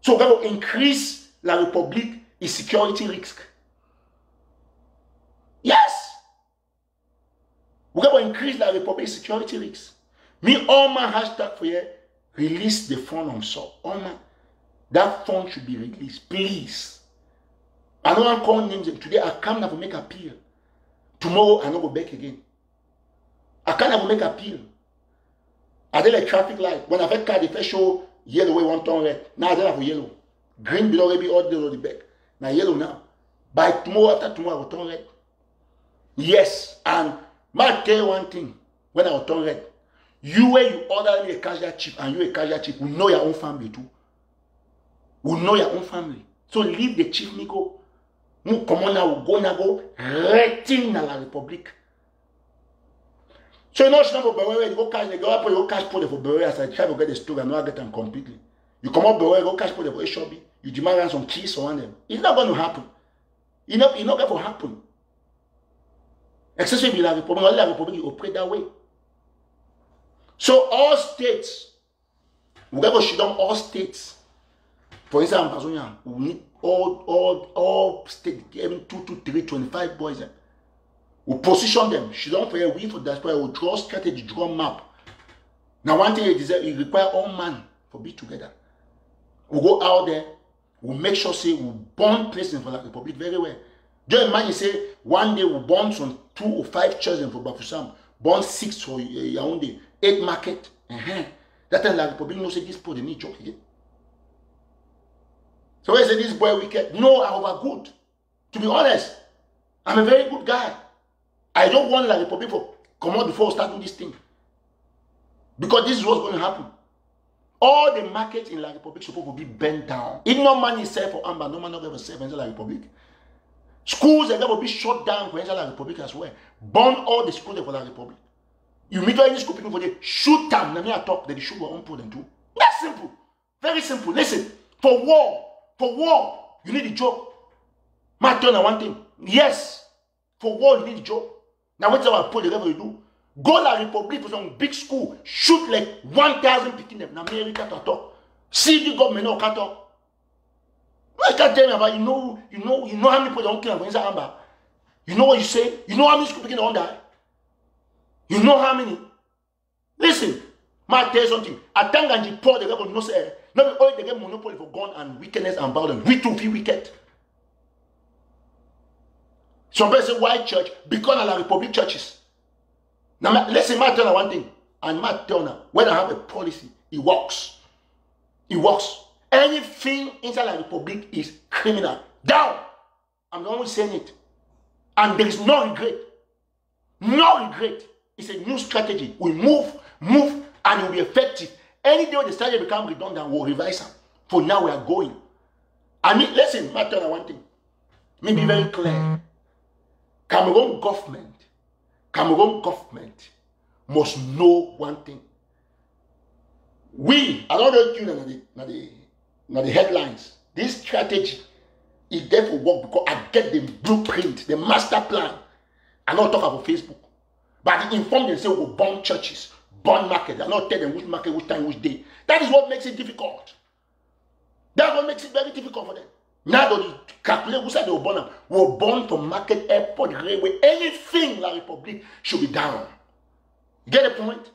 So we're going to increase la République et security risk. Yes. We're going to increase la République security risk. Me, all man hashtag for you, release the fund on so. All man, that fund should be released, please. I don't want to call names. Today I come now to make appeal. Tomorrow I don't go back again. I can't have make appeal. I did a traffic light. When I first car, the first show yellow way one turn red. Now I don't have yellow. Green below already all the back. Now yellow now. By tomorrow after tomorrow I will turn red. Yes, and I tell you one thing. When I will turn red, you where you order me a casual chip and you a casual chip will know your own family too. Will know your own family. So leave the chief Nico. Nous comment on go rating dans la République. So you know, you go cash the girl, you cash for the for as I try to get the story and not get them completely. You come up go cash for the for shopee. You demand some keys on them. It's not going to happen. It's not going to happen. Especially la République operate that way. So all states, we got to shut down all states. For instance, Amazonia, we need all states, 2 to 3, 25 boys. We position them. She don't for a we for that. We draw strategy, draw map. Now one thing it require all man for be together. We go out there. We make sure say we born president for the Republic very well. Just imagine say one day we born some 2 or 5 children for Bafoussam, born 6 for Yaoundé, 8 market. That time the Republic no say this poor they need job again. So I say this boy wicked. No, I was good. To be honest, I'm a very good guy. I don't want the Republic for come out before starting this thing. Because this is what's going to happen. All the markets in La Republic supposed to be bent down. If no money is served for Amba, no man not going to serve in La Republic. Schools are going to be shut down for La Republic as well. Burn all the schools for La Republic. You meet any school people for the shoot them. Let me talk that they shoot one put them too. That's simple. Very simple. Listen, for war, you need a job. My turn on one thing. Yes, for war, you need a job. Now, what's our put the level you do? Go La Republic for some big school, shoot like 1,000 picking them in America to talk. See the government no can talk. I can't tell me about you know how many people don't kill inside Amba. You know what you say? You know how many school picking don't die? You know how many? Listen, I tell you something. I think and you pour the level no say not only they get monopoly for gun and wickedness and violence. We too feel wicked. Some people say white church because of La Republic churches. Now, listen, I tell you one thing. And I tell you, when I have a policy, it works. It works. Anything inside La Republic is criminal. Down. I'm the one who's saying it. And there is no regret. No regret. It's a new strategy. We move, and it will be effective. Any day the strategy become redundant, we'll revise them. For now, we are going. I mean, listen, I tell you one thing. Let me be very clear. Cameroon government must know one thing. I don't know you know the headlines. This strategy is there for work because I get the blueprint, the master plan. I not talk about Facebook. But I inform them say we will burn churches, burn market. I not tell them which market, which time, which day. That is what makes it difficult. That's what makes it very difficult for them. Now they calculate who said they were born. We're born from market, airport, railway, anything La Republic should be down. Get the point?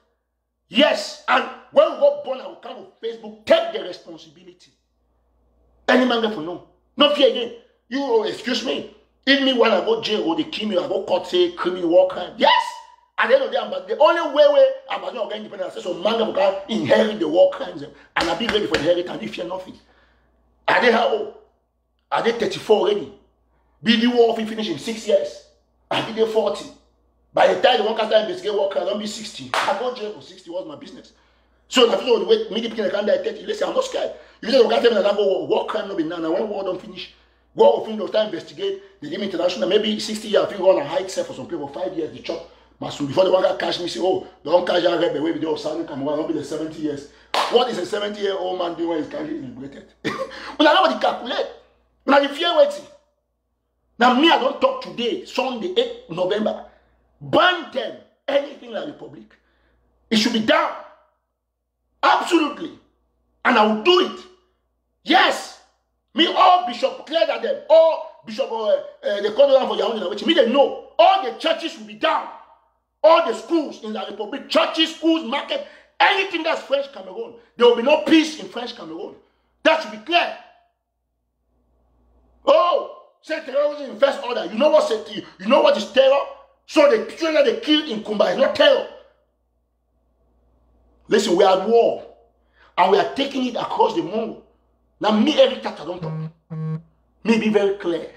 Yes, and when we go born, I will come with Facebook, take the responsibility. Any man get for no. Not fear again. You excuse me. If me when I go jail or they kill me, I go court say criminal war crime. Yes! At the end of the day, but the only way I'm not going independent, so man can inherit the war crimes and I'll be ready for the inheritance if you're nothing. Are they how old? Are they 34 already? Be the war if finish in 6 years. I be there 40. By the time the one can start investigate war crime, I'll be 60. I go jail for 60, what's my business? So if you wait, me the people can die 30. Listen, I'm not scared. You say you can't tell me that I go war crime no be now. When war don't finish, war will finish, they'll start investigate. They give me international, maybe 60 years, I think on a high set for some people, 5 years, they chop. But soon before the one got cash me, say, oh, don't cash out rebel, way with the Southern Cameroon, don't be the 70 years. What is a 70-year-old man doing when he's cashing liberated? When I know what calculate. When I fear waiting. Now me, I don't talk today, Sunday, 8 November. Ban them anything like Republic. It should be done. Absolutely. And I will do it. Yes. Me, all Bishop cleared at them. All Bishop, they call them for Yaoundé, which me, they know. All the churches will be down. All the schools in the Republic, churches, schools, market, anything that's French Cameroon. There will be no peace in French Cameroon. That should be clear. Oh, say terrorism in first order. You know what is terror? So the children that they killed in Kumba is not terror. Listen, we are at war. And we are taking it across the Congo. Now, me, every time I don't talk. Me, be very clear.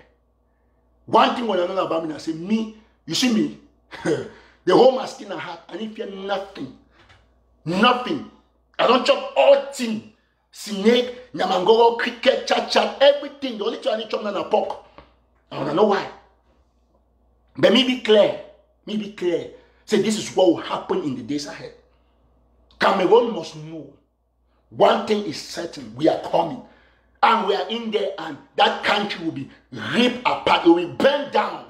One thing when I know about me, I say, me, you see me, the whole my skin and heart, and if you're nothing. Nothing. I don't chop all things. Snake, nyamangoro, cricket, chat, everything. The only thing I need chop now is pork. I don't know why. But me be clear. Me be clear. Say this is what will happen in the days ahead. Cameroon must know. One thing is certain. We are coming. And we are in there, and that country will be ripped apart. It will be burned down.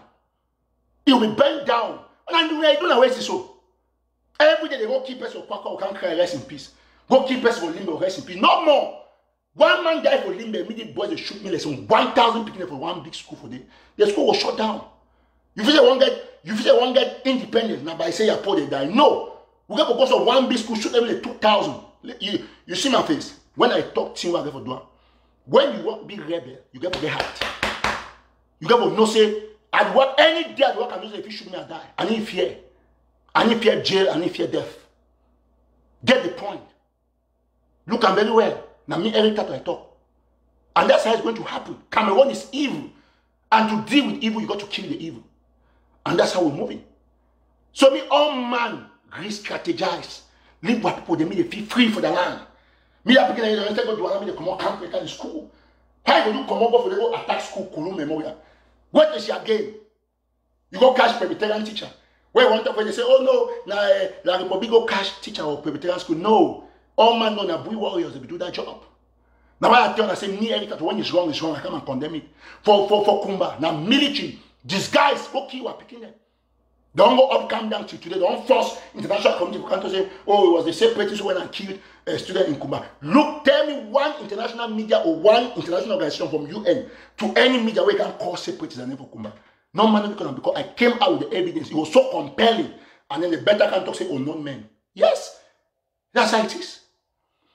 It will be burned down. And we are doing away with so. Every day they go keep us for Kwakwa, we can't cry, rest in peace. Go keep us for Limbe, rest in peace. No more. One man died for Limbe, immediate boys they shoot me like some 1,000 people for one big school for them. The school was shut down. You feel they won't get independence now by say your poor they die. No. We get because of one big school shoot them like 2,000. You see my face. When I talk to you, I get for doing. When you want to be rebel, you get to get hurt. You get to know say, I'd work any day at work and say if you shoot me, I die. I need fear. I need fear jail, I need fear death. Get the point. Look at very well. Now me every time I talk. And that's how it's going to happen. Cameroon is evil. And to deal with evil, you got to kill the evil. And that's how we're moving. So me all man re-strategize. Live what people they make feel free for the land. Me that people they go to me they come out camp in school. How you do come over for they go attack school Kulu Memorial? What is your game? You go catch Presbyterian teacher. Where one time when they say, oh no, la Republic go catch teacher or Presbyterian school. No. All man know na boy warriors they do that job. Now I tell I say me Eric when it's wrong, I come and condemn it. For Kumba. Now military, these guys go kill what picking them. Don't go up, come down to today. Don't force international community to say, oh, it was the separatists who went and killed a student in Kumba. Look, tell me one international media or one international organization from UN to any media where you can call separatists and for Kumba. No man because I came out with the evidence. It was so compelling. And then the better can talk say, oh, non men. Yes. That's how it is.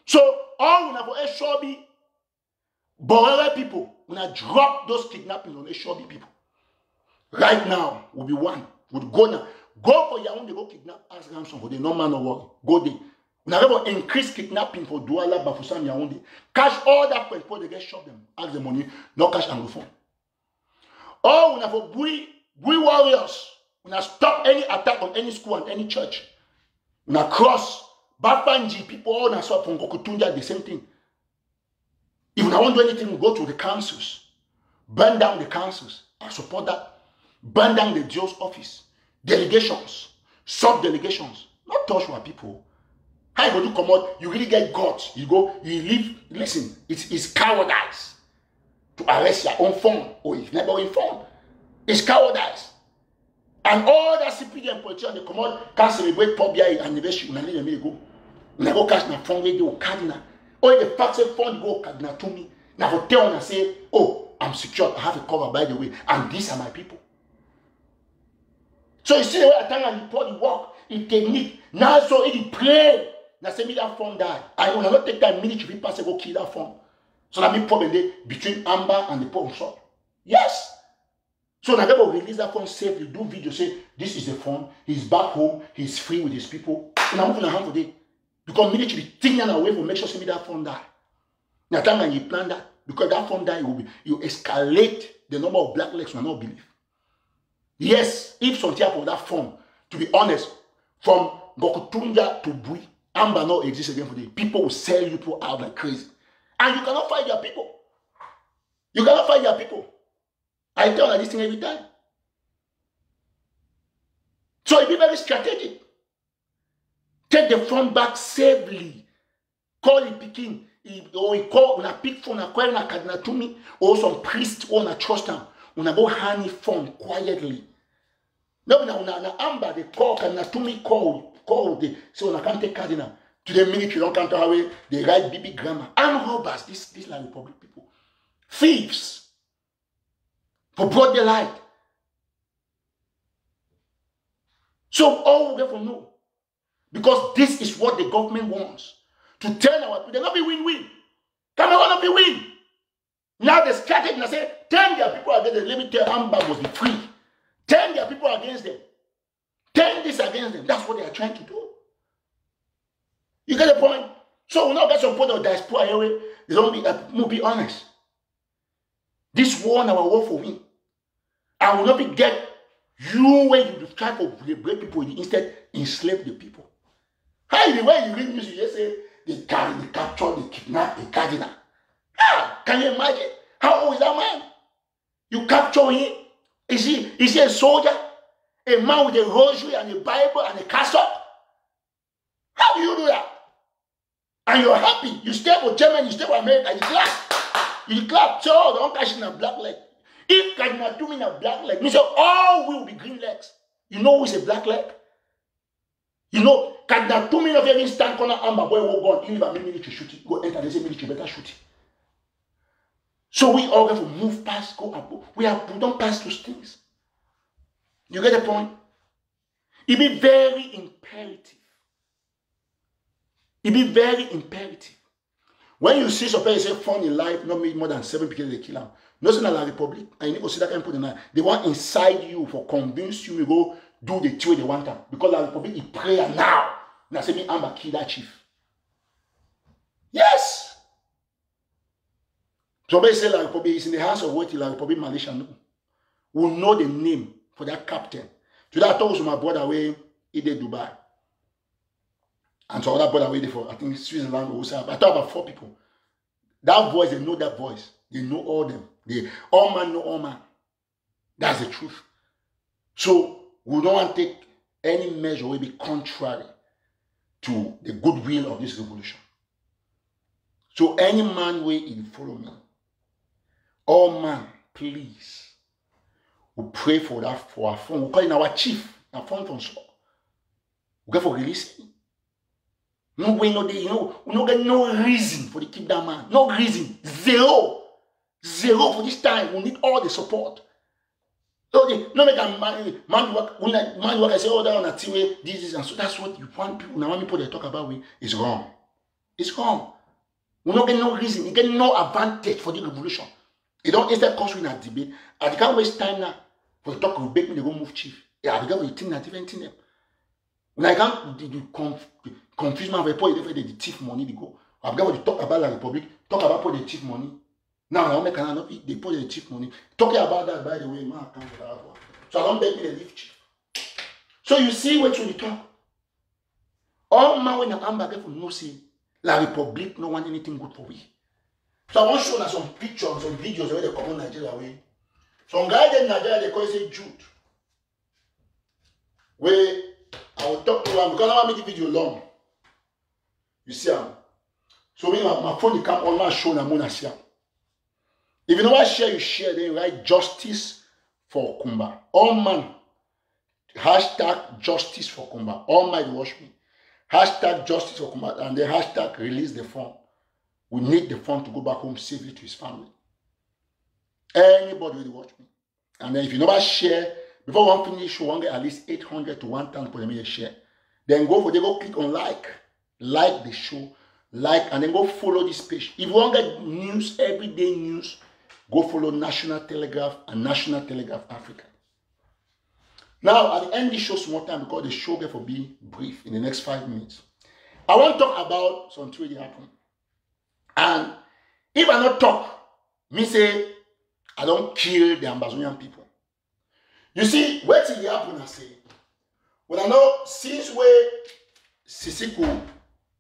So all we have for Eshobi, Borele people, when I drop those kidnappings on Eshobi people, right now will be one. Would go now. Go for Yaoundé, go kidnap, ask ransom for the no man no worry. Go there. We are going to increase kidnapping for Douala, Bafoussam, Yaoundé. Cash all that for before they get shot them. Ask the money, no cash Anglophone. Or we have for Bui warriors. We have stop any attack on any school and any church. We have cross. Bafanji, people all na so from Kokutunja, the same thing. If we want to do anything, we go to the councils. Burn down the councils. I support that. Burn down the jail's office. Delegations. Sub-delegations. Not touch our people. How you go to come out? You really get guts. You go, you live. Listen, it's cowardice to arrest your own phone or you've never informed. It's cowardice. And all that CPD and politicians, they come out, can't celebrate Pobia anniversary. They go. When I go catch my phone radio, cardinal. Or the fact say phone go cardinal to me. Now for tell and say, oh, I'm secure. I have a cover by the way. And these are my people. So you see the way I tell and report the work, in technique. Now so it pray. Now say me that phone die. I will not take that military people say go kill that phone. So that me problem there between Amber and the phone shop. Yes. So now they will release that phone safely, do video, say this is the phone, he's back home, he's free with his people. And I'm moving a hand for day. Because military thinking away for make sure see that phone die. Now time when you plan that, because that phone die, you escalate the number of black legs will not believe. Yes, if some type of that phone, to be honest, from Gokutunja to Bui, Amber not exists again for the people will sell you people out like crazy. And you cannot fight your people. You cannot fight your people. I tell her this thing every time. So it be very strategic. Take the phone back safely. Call the picking. Or he call when I pick phone, I call a cardinal to me, or some priest or a trust him. When I go hand the phone quietly. No, na Amber, they call cardinal to me, call call the so I can't take cardinal. To the military, don't count away, they write BB grammar. Armed robbers, these like Republic people. Thieves. For broad daylight. So all we have to know. Because this is what the government wants. To tell our people, they'll not be win-win. Cameroon not be win. Now the strategy, and I say, turn their people against them. Let me tell Amba must be free. Turn their people against them. Turn this against them. That's what they are trying to do. You get the point? So we now get some point of diaspora anyway. They don't be honest. This war now war for win. I will not be get you when you try to break people, you instead enslave the people. How you when you read news, you just say they capture, they kidnap a cardinal. Ah, can you imagine? How old is that man? You capture him? Is he a soldier? A man with a rosary and a Bible and a cassock? How do you do that? And you're happy. You stay for Germany, you stay for America, you clap. You clap. So don't catch in a black leg. If Cardinal Tumi in a black leg, means all will be green legs. You know who is a black leg? You know, Cardinal Tumi of every stand corner Amba boy will go and leave a military shoot it. Go enter the same military, better shoot it. So we all have to move past, go up. We don't pass those things. You get the point? It be very imperative. It be very imperative. When you see some people say fun in life, not make more than 7 people they kill them. No, it's not la Republic. And you need to see that kind of put in there. They want inside you for convince you to go do the thing they want them. Because la Republic is prayer now. Now say me Amba kill that chief. Yes. Somebody say la Republic is in the hands of what la Republic Malaysia know. Will know the name for that captain. Today I told my brother where he did Dubai. And so other brother waiting for, I think Switzerland or I talk about 4 people. That voice, they know that voice. They know all them. All man know all man. That's the truth. So we don't want to take any measure will be contrary to the goodwill of this revolution. So any man will follow me. All man, please. We pray for that for our phone. We call it our chief. Our phone from so. We go for releasing. No way, no day, we don't get no reason for to keep that man. No reason. Zero. Zero for this time. We need all the support. So no make a man work and say, oh, that on a TV, this and so that's what you want people. Now when people they talk about we is wrong. It's wrong. We don't get no reason. You get no advantage for the revolution. You don't instead cause we in a debate. I can't waste time now for the talk will make me they go move chief. Yeah, because we think that different thing. When I can't confuse my report, the thief money they go. I've got to talk about the Republic, talk about the thief money. Now I make another they put the thief money. Talking about that by the way, man, I can't for that one. So I don't beg me to leave chief. So you see what you talk. All man when I'm back from no say La Republic no want anything good for we. So I want to show some pictures, some videos where they come on Nigeria way. Some guy in Nigeria they call it Jude. Where I will talk to him because I want to make the video long. You see him. So when my phone come on my show, I'm going to see him. If you know what share, you share. Then you write justice for Kumba. All man. Hashtag justice for Kumba. All might watch me. Hashtag justice for Kumba. And then hashtag release the phone. We need the phone to go back home safely to his family. Anybody will watch me. And then if you know what share, before one finish show, one get at least 800 to 1,000 for them share. Then go click on like the show, and then go follow this page. If you want to get news, everyday news, go follow National Telegraph and National Telegraph Africa. Now, at the end of the show, small time because the show will be brief in the next 5 minutes. I want to talk about something that happened. And if I not talk, me say I don't kill the Ambazonian people. You see, what did happen? I say, when I know since where Sisiku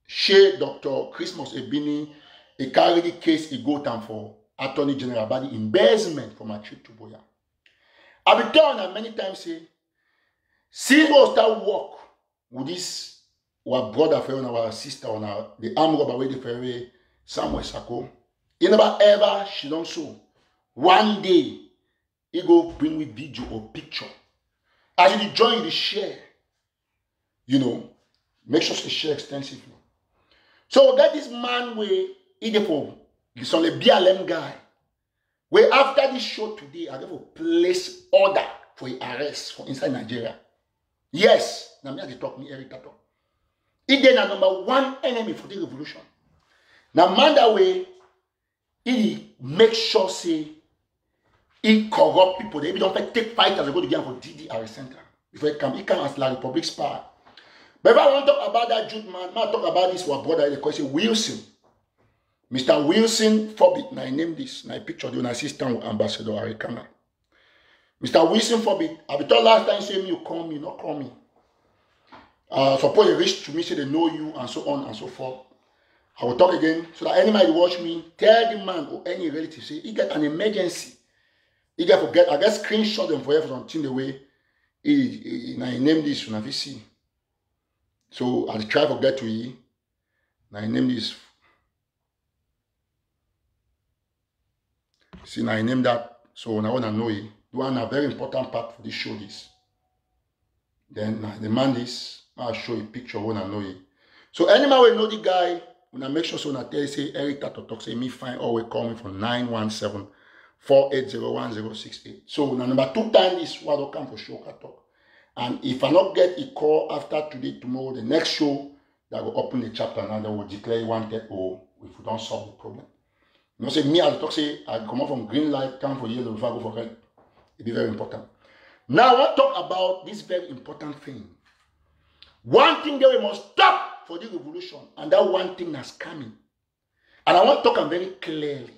share Dr. Christmas Ebini, a carry the case he go down for Attorney General by the embezzlement from a trip to Boya. I've been telling them many times say, since we start work with this our brother for our sister on the arm robber way the ferry Samuel Sako, he never ever she don't show. One day he go bring with video or picture. As you join the share, you know, Make sure you share extensively. So get this man where he for this on the BLM guy. Where after this show today, I going to place order for his arrest for inside Nigeria. Yes, now me talk me Eric Tato. He then a number one enemy for the revolution. Now man that way, he make sure say he corrupt people. They don't take fighters to go to get for DDR Center. Before he come as La Republic spy. But if I want to talk about that Jude man, I talk about this one brother, they call it Wilson. Mr. Wilson Forbit, now I name this, now I picture the assistant with Ambassador Arikana. Mr. Wilson Forbit, I be told last time say me, you call me, not call me. Suppose they reach to me, say they know you, and so on and so forth. I will talk again, so that anybody watch me, tell the man or any relative, say, he get an emergency. He get forget, I get screenshot them for something the way, now I name this, you know, see. So I try to get to you. Now I name this. See, now I name that. So now I want to know it. One a very important part for this show this. Then I demand this. I'll show you a picture when I know it. So anyone will know the guy. When I make sure so I tell you say Eric Tato talk say me fine always call me from 917-480-1068. So now number 2 times is what will come for show talk. And if I not get a call after today, tomorrow, the next show, that will open the chapter and then will declare wanted or if we don't solve the problem. You know, say me, I talk say, I come out from green light, come for yellow, before I go for red. It'll be very important. Now, I want to talk about this very important thing. One thing that we must stop for the revolution, and that one thing that's coming. And I want to talk very clearly.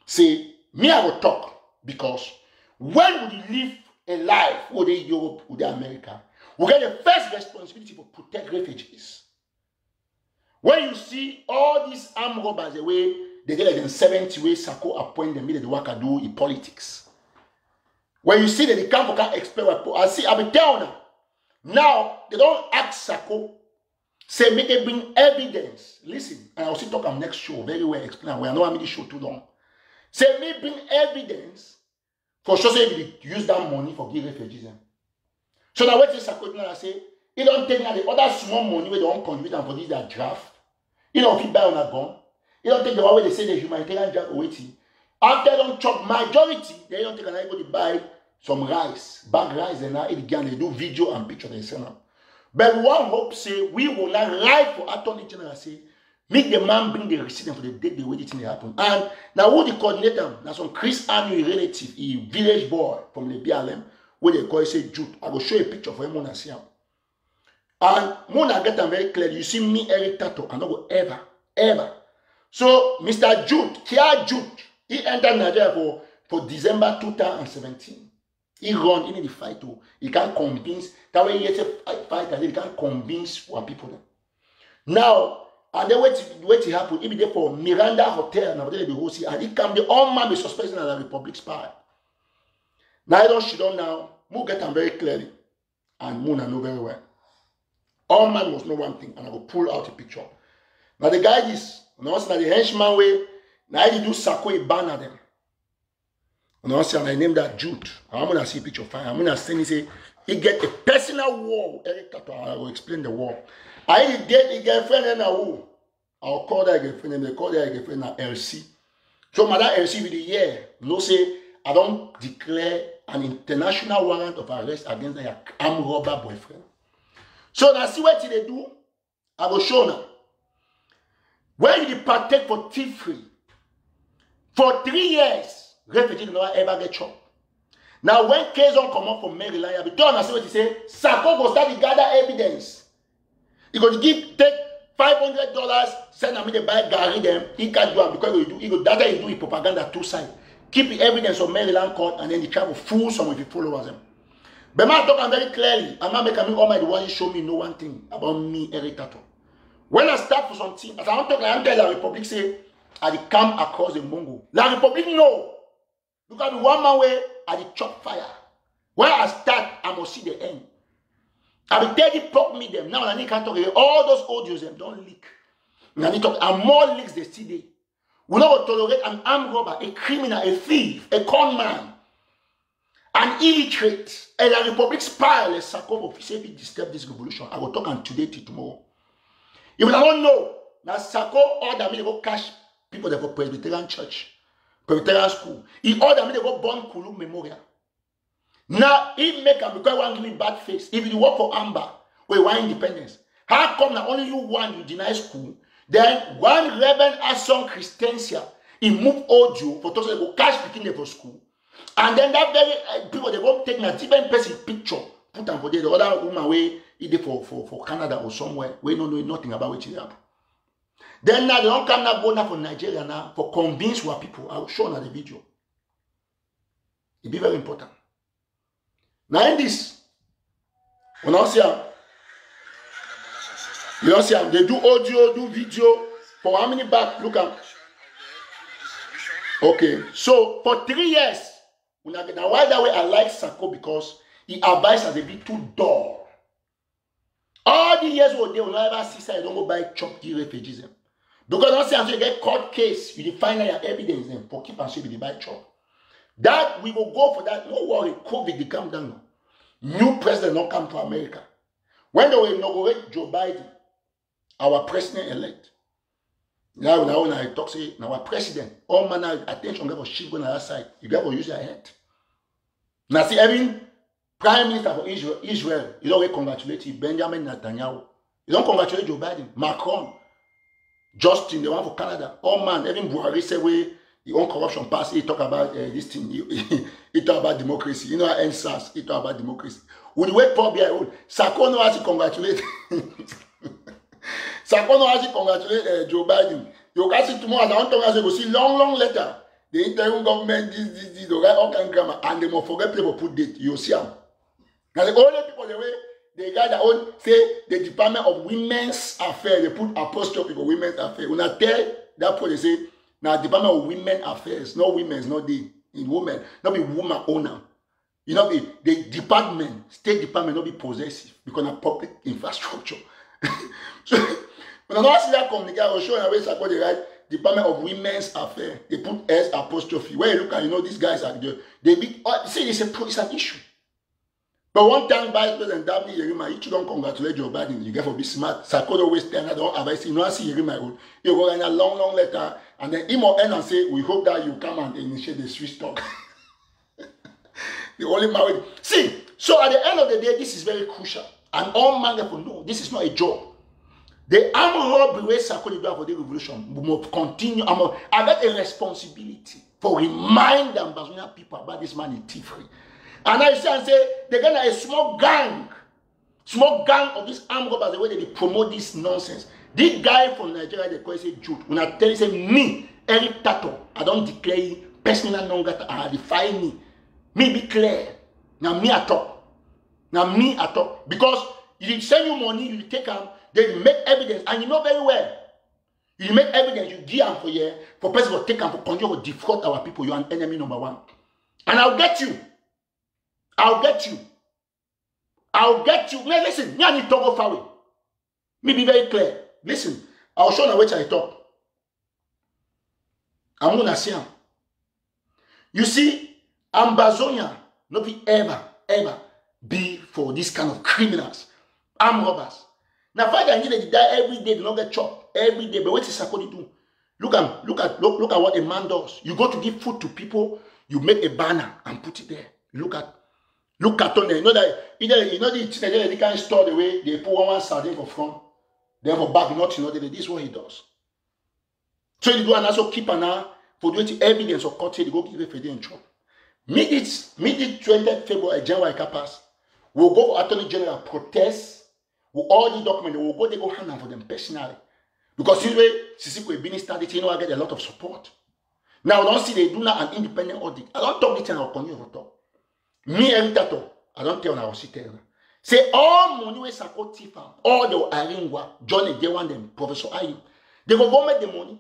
Say, me, I will talk because when we live a life, whether Europe, whether America, we get the first responsibility to protect refugees. When you see all these armed robbers, the way they get like in 70 ways, Sako appoint them, they work and do in politics. When you see that they can't expel, I be telling now they don't ask Sako, say make them bring evidence. Listen, and I'll see talk on next show, very well explain. We are not having the show too long. Say me bring evidence. For sure, say they use that money for give refugees. So now what is Sako now say? He don't take the other small money where they don't contribute and for this their draft. He don't fit buy on a gun. He don't take the one where they say the humanitarian draft waiting. After they don't chop majority, they don't take anybody to buy some rice, bag rice, and now it they do video and picture they send out. But one hope say we will not write for Attorney General say make the man bring the receipt for the date the way the thing happen. And now who the coordinator? Now some Chris Anu relative, a village boy from the BLM, where they call it say Jude. I will show you a picture for him when I see him. And Mona get them very clear. You see me, Eric Tato, and I go ever. So Mr. Jude, Kia Jude, he entered Nigeria for December 2017. He run in the fight too. He can't convince that way he fight he can't convince what people. Now, and then wait to happen. He be there for Miranda Hotel, now they be hosting, and he come the all man be suspecting as a Republic spy. Now I don't shit on now. Mo get them very clearly, and Mona know very well. All man must know one thing, and I will pull out a picture. Now the guy is, now the henchman way, now he do Sako a ban at them. And I name that Jude. I'm gonna see a picture fine. I'm gonna send say he get a personal war. Eric Tato, I will explain the war. I get a girlfriend and a who. I'll call that girlfriend and they call that girlfriend a LC. So Madam LC with the year, no say I don't declare an international warrant of arrest against their armed robber boyfriend. So now see what they do. I will show now. When you partake for thief-free, for 3 years, refugees never ever get chopped. Now when Kazon come up from Maryland, I be done. I see what he say. Sako go start to gather evidence. He go take $500, send them to buy Gary them. He can't do it because he go that he do his propaganda 2 sides. Keep the evidence of Maryland court and then he try to fool some of the followers them. But man talk very clearly. I'm not making all my one show me no one thing about me, Eric Tato. When I start for something, as I want to talk, I tell La Republic say I come across the Mongo. La Republic no. Because the one man way I the chop fire. When I start, I must see the end. I will tell you, poke me them. Now I need to talk. All those audios them don't leak. I need to talk. And more leaks they see there. We not tolerate an armed robber, a criminal, a thief, a con man. an illiterate, and a republic spy, let's Sako officially disturb this revolution. I will talk on today till tomorrow. If I don't know, now Sako order me to go cash people that go Presbyterian church, Presbyterian school. He order me to go burn Kulu Memorial. Now, he make a because one give me bad face. If you work for Amber, we want independence. How come now only you want you deny school? Then one Reverend Ason Christensia, he move audio for those that go cash picking for school. And then that very people they go take a different person picture, put them for the other woman way either for Canada or somewhere. We don't know nothing about what it happen. Then now they don't come now go now for Nigeria now for convince what people. I will show now the video. It be very important. Now in this, when I see them, you don't see them, they do audio, do video. For how many back? Look at. Okay, so for 3 years, now why that way I like Sako because he advised as a bit too dull. All the years were there, when I ever see I don't go buy chop the refugees. Because don't say until you get court case, you find out your evidence then for keep and say they buy chop. That we will go for that. No worry, COVID will come down. New president not come to America. When they will inaugurate Joe Biden, our president-elect. Now when I talk say, now our president, all manner attention get for shit going on that side. You got to use your head. Now see, every prime minister for Israel, you don't congratulate Benjamin Netanyahu. You don't congratulate Joe Biden, Macron, Justin, the one for Canada. All man, even Buhari say we the own corruption pass, he talk about this thing, he talk about democracy. You know, NSAS, he talk about democracy. With the way probably I own, Sako no has to congratulate. Sako no has to congratulate Joe Biden. You can see tomorrow, as I want to go see long letter. The interim government, this, the right all kind of grammar, and they will forget people put date. You see them. Now the only people the way they got their own say the Department of Women's Affairs, they put apostrophe for Women's Affairs. When I tell that people they say now Department of Women Affairs, no women's, not the in women, not be woman owner. You know, the department, state department, not be possessive because of public infrastructure. So when I don't see that communication, I will show you where I got the right Department of Women's Affairs. They put S apostrophe. Where you look at, you know, these guys are they be see it's an issue. But one time, Vice President Daphne Yerima, you don't congratulate Joe Biden. You get for be smart. Sako always stand. I don't advise you. You know, I see Yerima. You go in a long letter, and then he will end and say, "We hope that you come and initiate the Swiss talk." The only married. See, so at the end of the day, this is very crucial. And all man people know this is not a job. The armed robbery where Sako did for the revolution will continue. I got a responsibility for remind the Ambazonian people about this man in Tifri. And I say they got a small gang of this armed robbers, the way they promote this nonsense. This guy from Nigeria, they call it say Jude. When I tell you, say me, Eric Tato, I don't declare you personal non-grata, I defy me. Me be clear. Now me at talk. Because you send you money, you take them, they make evidence, and you know very well. You make evidence, you give them for person to take them for control, to defraud our people. You're an enemy number one. And I'll get you. Man, listen, me I need to go far away. Me be very clear. Listen, I'll show you which I talk. I'm gonna see him. You see, Ambazonia not be ever be for this kind of criminals, armed robbers. Now, fight and they die every day, they don't get chopped every day. But what is Sako do? Look at what a man does. You go to give food to people, you make a banner and put it there. Look at on there. You know that they can't store the way they put one sardine for front, then for back, not this is what he does. So you go and also keep an eye for doing evidence of court, they go give a federal chop. Meet it 20th February, January pass. We'll go for Attorney General protest with all the documents. They go hand them for them personally. Because this way, Sisiko Ebini started, I get a lot of support. Now, don't see they do now an independent audit. I don't talk this and I'll continue to talk. Me, Eric Tato, I don't tell now, sit there. Say all money we support Tifa, all the Aringwa, John and J1 them, Professor Ayu. They go make the money.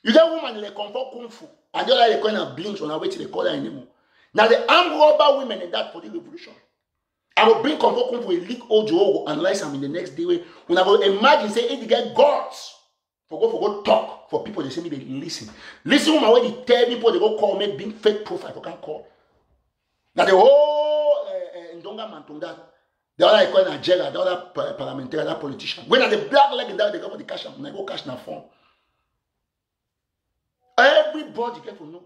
You get woman they come for Kung Fu, and they're like kind of blinks on our way to the color anymore. Now the armed robber women in that for the revolution. I will bring comfort Kung Fu, a leak old Joe, analyze them in the next day. When I will imagine, say, if you get gods, for go talk for people, they say me, they listen. Listen, my way they tell people, they go call me, big fake profile, for can't call. Now the whole Ndonga Mantonga, the other equal Nigeria, the other parliamentarian, the other politician. When are the black leg that they go for the cash up, and I go cash na phone. Everybody get to know.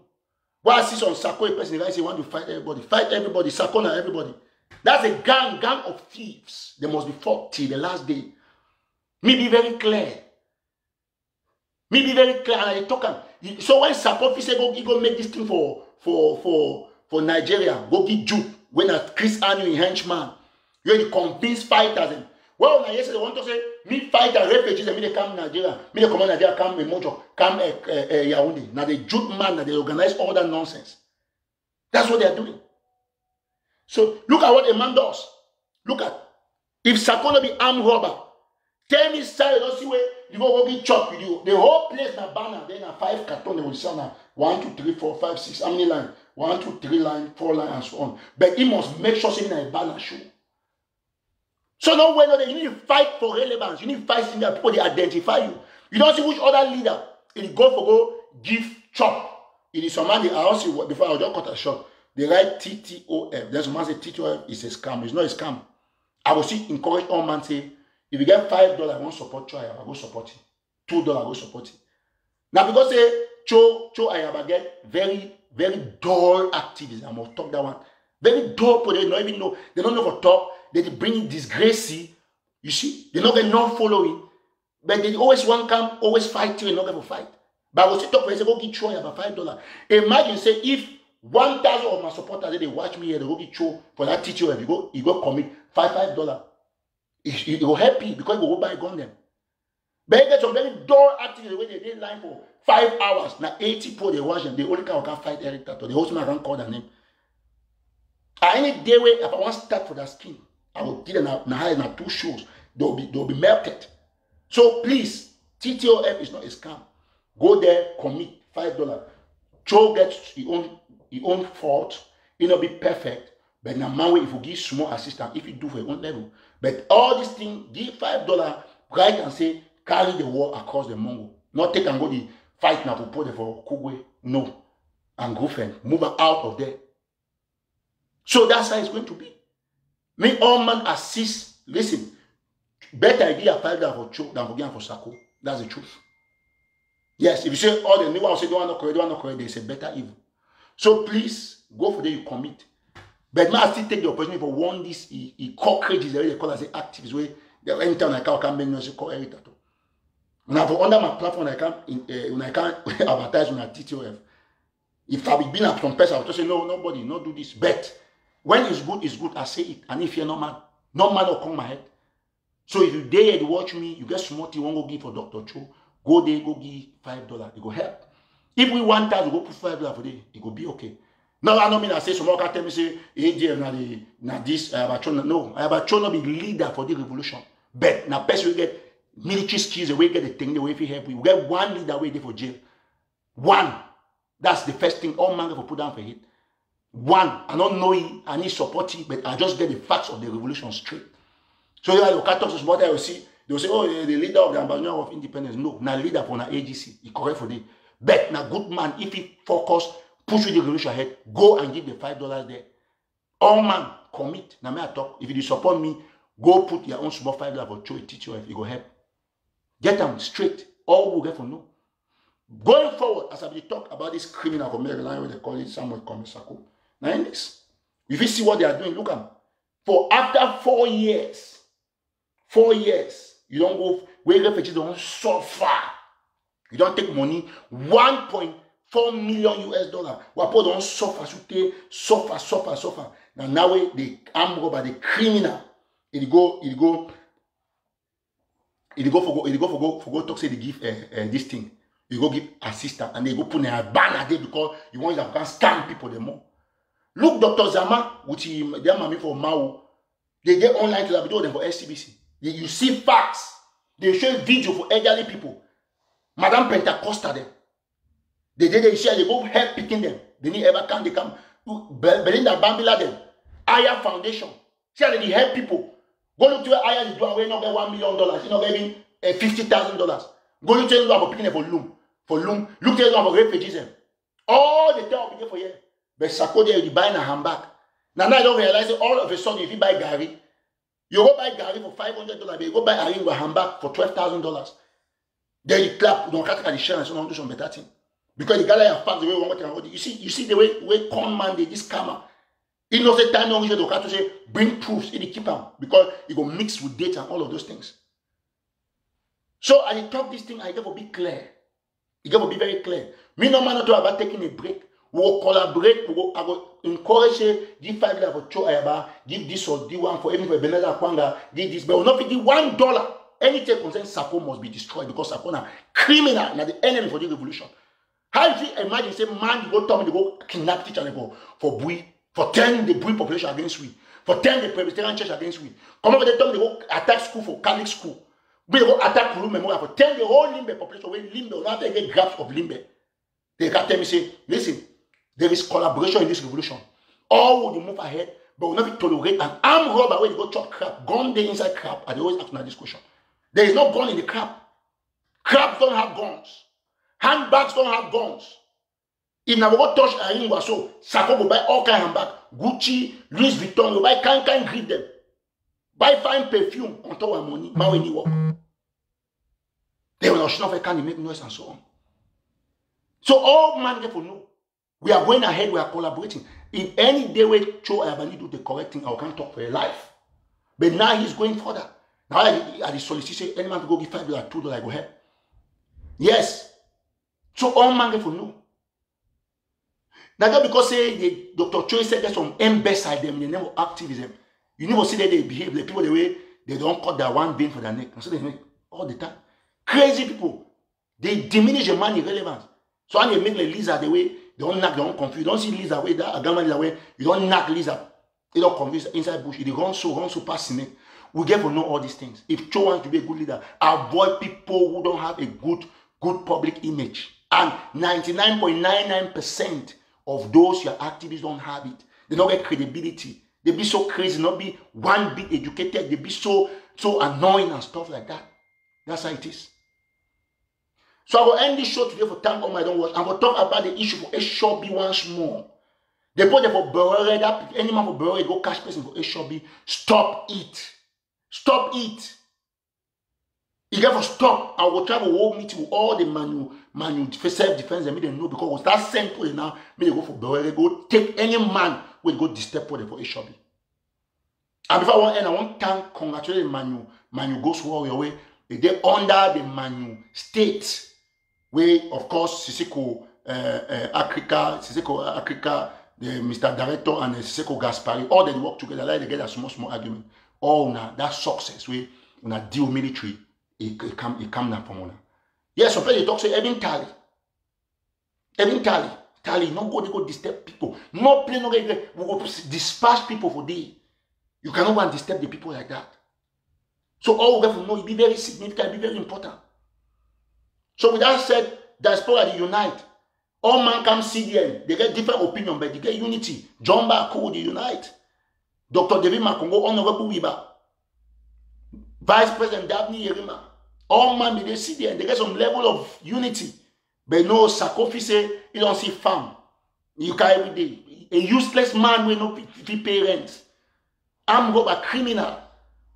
Why I see some Sako a person, the guy say want to fight everybody, Sako na everybody. That's a gang of thieves. They must be fought till the last day. Me be very clear. And I talk. So when Sako say go make this thing for Nigeria, go get Jude. When a Chris Anu henchman, you convince fighters. Well, I yesterday want to say me fight the refugees and me they come Nigeria, me they come Nigeria, come Mojo, come Yaoundé. Now the Jude man that they organize all that nonsense. That's what they are doing. So look at what a man does. Look at if Sakono be armed robber, tell me sir, don't see where you go get chopped with you. The whole place na banner, then a 5 carton they will sell now 1, 2, 3, 4, 5, 6. How many lines? 1, 2, 3 line, 4 line, and so on. But he must make sure saying a banner show. So no way, you need to fight for relevance. You need to fight that people they identify you. You don't see which other leader it go for go give chop. It is somebody I also before I just cut a shot. They write TTOF. There's someone say TTOF is a scam. It's not a scam. I will see encourage all man say if you get $5, I won't support Cho Ayaba, go support it. $2, go support it. Now because say Cho Ayaba get very dull activists. I must talk that one. Very dull people, they don't even know. They don't know for talk. They bring disgrace. You see, they not get no following. But they always want come, always fight you and not get for fight. But I will say talk for go get Cho Ayaba $5. Imagine say if 1,000 of my supporters they watch me here, they go get Cho for that teacher. You go commit $5. It will help you because you will buy gun them. But they get some very dull activities the way they did line for 5 hours. Now 80 people they watch them. They only can fight Eric Tato. The host man can call their name. At any day where if I want to start for that skin, I will give them now 2 shows. They'll be melted. So please, TTOF is not a scam. Go there, commit $5. Cho gets his own fault. It will not be perfect. But now man, if you give small assistance, if you do for your own level. But all these things, give $5, right and say, carry the war across the Mongo. Not take and go the fight now to put it for Kugwe. No. And go friend. Move out of there. So that's how it's going to be. May all man assist. Listen, better idea $5 for Cho than for Sako. That's the truth. Yes, if you say all the new ones say they want not correct, they say better evil. So please go for there, you commit. But man still take the opportunity for one this he cockroaches the way they call as activists way they anytime I can make no call Eric Tato. Now for under my platform I can't when I can't advertise on a TTOF. If I be been up from person, I would say no, nobody, not do this. But when it's good, I say it. And if you're no man will come my head. So if you dare to watch me, you get small thing, won't go give for Dr. Cho, go there, go give $5. It go help. If we want that, we go put $5 for day, it go be okay. Now I don't mean I say someone can tell me say ADF na this Ayabacho. No, Ayabacho not be leader for the revolution. But now person we get military skills, the way get the thing, the way if you help, we get one leader way there for jail. One. That's the first thing all man for put down for it. One, I don't know it, I need support it, but I just get the facts of the revolution straight. So you look at us about that, you see, they will say, oh, the leader of the Ambassador of Independence. No, now leader for an AGC, he correct for it. But now good man, if he focus, push with the revolution ahead, go and give the $5 there. All man, commit. Now may I talk, if you support me, go put your own small $5 for Cho, teach you if it go help. Get them straight. All will get for no. Going forward, as I will talk about this criminal from Maryland, where they call it Samuel Komisako. Now in this, if you see what they are doing, look at them. For after 4 years, you don't go where refugees don't suffer. You don't take money, $1.4 million. What people don't suffer, suffer. Now the armed robber, the criminal, it go for talk say they give this thing. You go give assistance and they go put a banner there because you want to scam people the more. Look, Dr. Zama, which their mommy for Mao, they get online to do them for SCBC. You see facts. They show video for elderly people. Madame Pentecosta them. They share, they go help picking them. They need ever come, they come. Belinda Bambila them. Aya Foundation. See how they help people. Go look to where Aya is doing, where not get $1 million. You know, getting $50,000. Go look to them about picking them for loom. Look to them about refugees them. All the time we get for here. But Sako there, you buy a handbag. Now I don't realize it, all of a sudden if you buy Gary, you go buy Gary for $500, but you go buy Aringo handbag for $12,000. Then you clap, don't cut the insurance, so don't do some better thing. Because the guy have packed the way one thing. You see the way con man they this scammer. He knows the time don't to cut to say bring proofs, he keep them because he go mix with data and all of those things. So I talk this thing, I got to be clear. You got to be very clear. Me no man not talk about taking a break. We will collaborate. I will encourage you. Give $5 for Cho Ayaba. Give this or do one for even for Beneza Kwanga. Give this, but will not give $1. Anything concerning Sako must be destroyed because Sako is criminal and the enemy for the revolution. How do you imagine say man you go tell me to go kidnap teacher for Bui, for turn the Bui population against we, for turn the Presbyterian church against we. Come over they tell me to go attack school for Catholic school. We go attack Kuru Memorial for turn the whole Limbe population when Limbe will not get grabs of Limbe. They can tell me say, listen, there is collaboration in this revolution. All will move ahead, but will not be tolerate an armed robber where they go chop crap, gun there inside crap, and they always ask me this question. There is no gun in the crap. Crabs don't have guns. Handbags don't have guns. If now we go touch a ring or so, Sako will buy all kind of handbag. Gucci, Louis Vuitton, you buy can't greet them. Buy fine perfume on top of money, but when you work. They will not can make noise and so on. So all man get to know. We are going ahead, we are collaborating. If any day we Cho Ayabani do the correct thing, I can't talk for your life. But now he's going further. Now I the solicitation, any man to go give $5, $2, go ahead. Yes. So all man get to know. Now just because say the Dr. Choi said there's some embezzle them in the name of activism. You never see that they behave, the people the way they don't cut their one vein for their neck. So they make all the time. Crazy people. They diminish the man irrelevance. So when they make the lizard the way, they don't knock, they don't confuse. You don't see lizard way, that agama lizard way, you don't knock lizard. They don't confuse inside bush. They run so past snake. We get to know all these things. If Cho wants to be a good leader, avoid people who don't have a good public image. And 99.99% of those your activists don't have it. They don't get credibility. They be so crazy, not be one bit educated. They be so annoying and stuff like that. That's how it is. So I will end this show today for thank all my don't watch. I will talk about the issue for HOB once more. They put them for Burrell, that any man for Burrell, go cash person for HOB. Stop it. Stop it. You got to stop. I will travel whole meeting with all the manual self-defense and me they know because that simple now, me they go for Burrell, they go take any man will go disturb for HOB. And before I want to end, I want to thank, congratulate Manu goes your way. They under the Manu state. Where, of course, Siseko Africa, the Mr. Director and Siseko Gaspari, all they work together, like they get a small argument. All now that success way, when a deal military, it come now from one. Yes, so they talk say Eben Tally, no go they go disturb people. No play no we go dispatch people for day. You cannot go and disturb the people like that. So all we have to know it be very significant, be very important. So with that said, diaspora they unite. All man come CDN. They get different opinion, but they get unity. John Baku, they unite. Dr. David Makongo, Honorable Wiba. Vice President Dabney Yerima. All man be they CDN. They get some level of unity. But no sacrifice, you don't see farm. You carry every day. A useless man will not pay rent. I'm a criminal.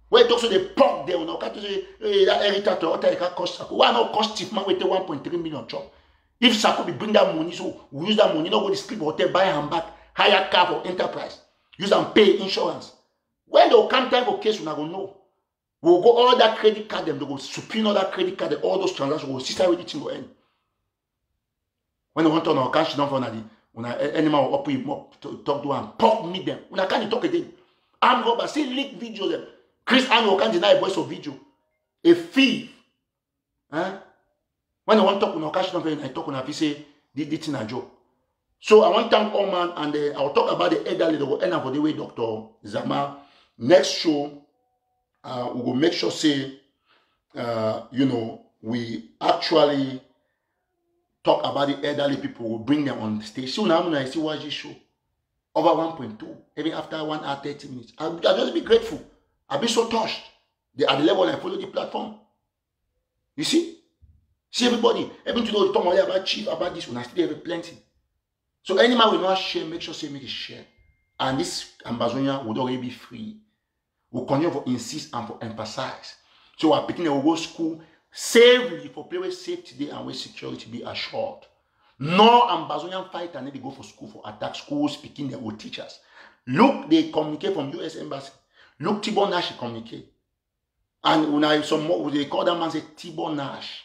Where it also the pork there, no can't say that irritator or take a cost. Why not cost if man with 1.3 million chop? If Sako be bring that money, so we use that money, not go to sleep hotel, buy him back, hire car for enterprise, use and pay insurance. When they come time for case, we not gonna know. We'll go all that credit card, them they go subpoena all that credit card, all those transactions, we'll see how everything go end. When they want to know cash down for when animal will up you talk to one, pork meet them. When I can't talk again. I'm robber, see leak video them. Chris Anno can't deny a voice of video. A thief. Huh? When I want to talk on cash number, I talk on a say this in a joke. So I want to thank all man and I'll talk about the elderly that will end up for the way Dr. Zama. Next show, we will make sure say we actually talk about the elderly people, we'll bring them on the stage. So now I see watch this show. Over 1.2, even after 1 hour 30 minutes. I'll just be grateful. I'll be so touched. They are the level I follow the platform. You see? See everybody. Even to know talk about chief, about this one, I still have plenty. So any man will not share, make sure say make it share. And this Ambazonia would already be free. We'll continue to insist and to emphasize. So we're picking a go school safely for play with safety day and with security be assured. No Ambazonian fighter need to go for school for attack schools, speaking their own teachers. Look, they communicate from US Embassy. Look, Tibor Nash communicate. And when I some more, they call that man say Tibor Nash.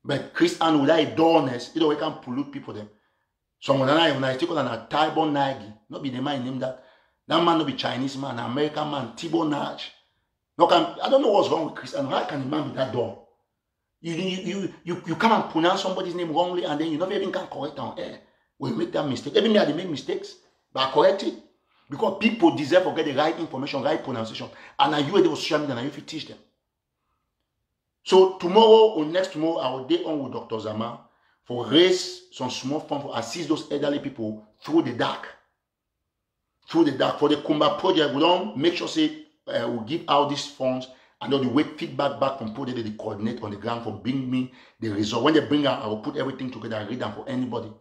But Chris Ann would like dullness, you know, we can pollute people them. So when I take on a Tibor Nagy, not be the man name that. That man not be Chinese man, an American man, Tibor Nash. No, I don't know what's wrong with Chris Ann. How can a man be that dull? You come and pronounce somebody's name wrongly and then you never even can correct on air. We make that mistake. Even me, they make mistakes, but I correct it. Because people deserve to get the right information, right pronunciation. And are you able to social media and if you teach them. So tomorrow or next tomorrow, I will day on with Dr. Zama for raise some small fund for assist those elderly people through the dark. Through the dark. For the Kumba project, we don't make sure say we give out these funds and then they wait feedback back from people that they coordinate on the ground for bring me the result. When they bring out, I will put everything together and read them for anybody.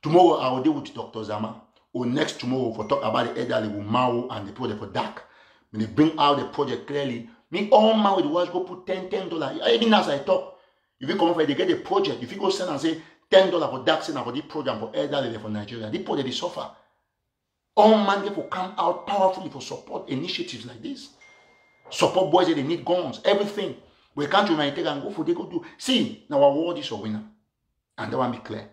Tomorrow, I will deal with Dr. Zama. Or next tomorrow, for talk about the elderly with Mao and the project for dark. When they bring out the project clearly, me all man with the words go put $10. Even as I talk, if you come over, they get the project. If you go send and say $10 for dark, send for this program for elderly for Nigeria, this project is suffer. All man get to come out powerfully for support initiatives like this. Support boys that they need guns, everything. We can't humanitarian and go for they go do. See, now our world is a winner. And that want to be clear.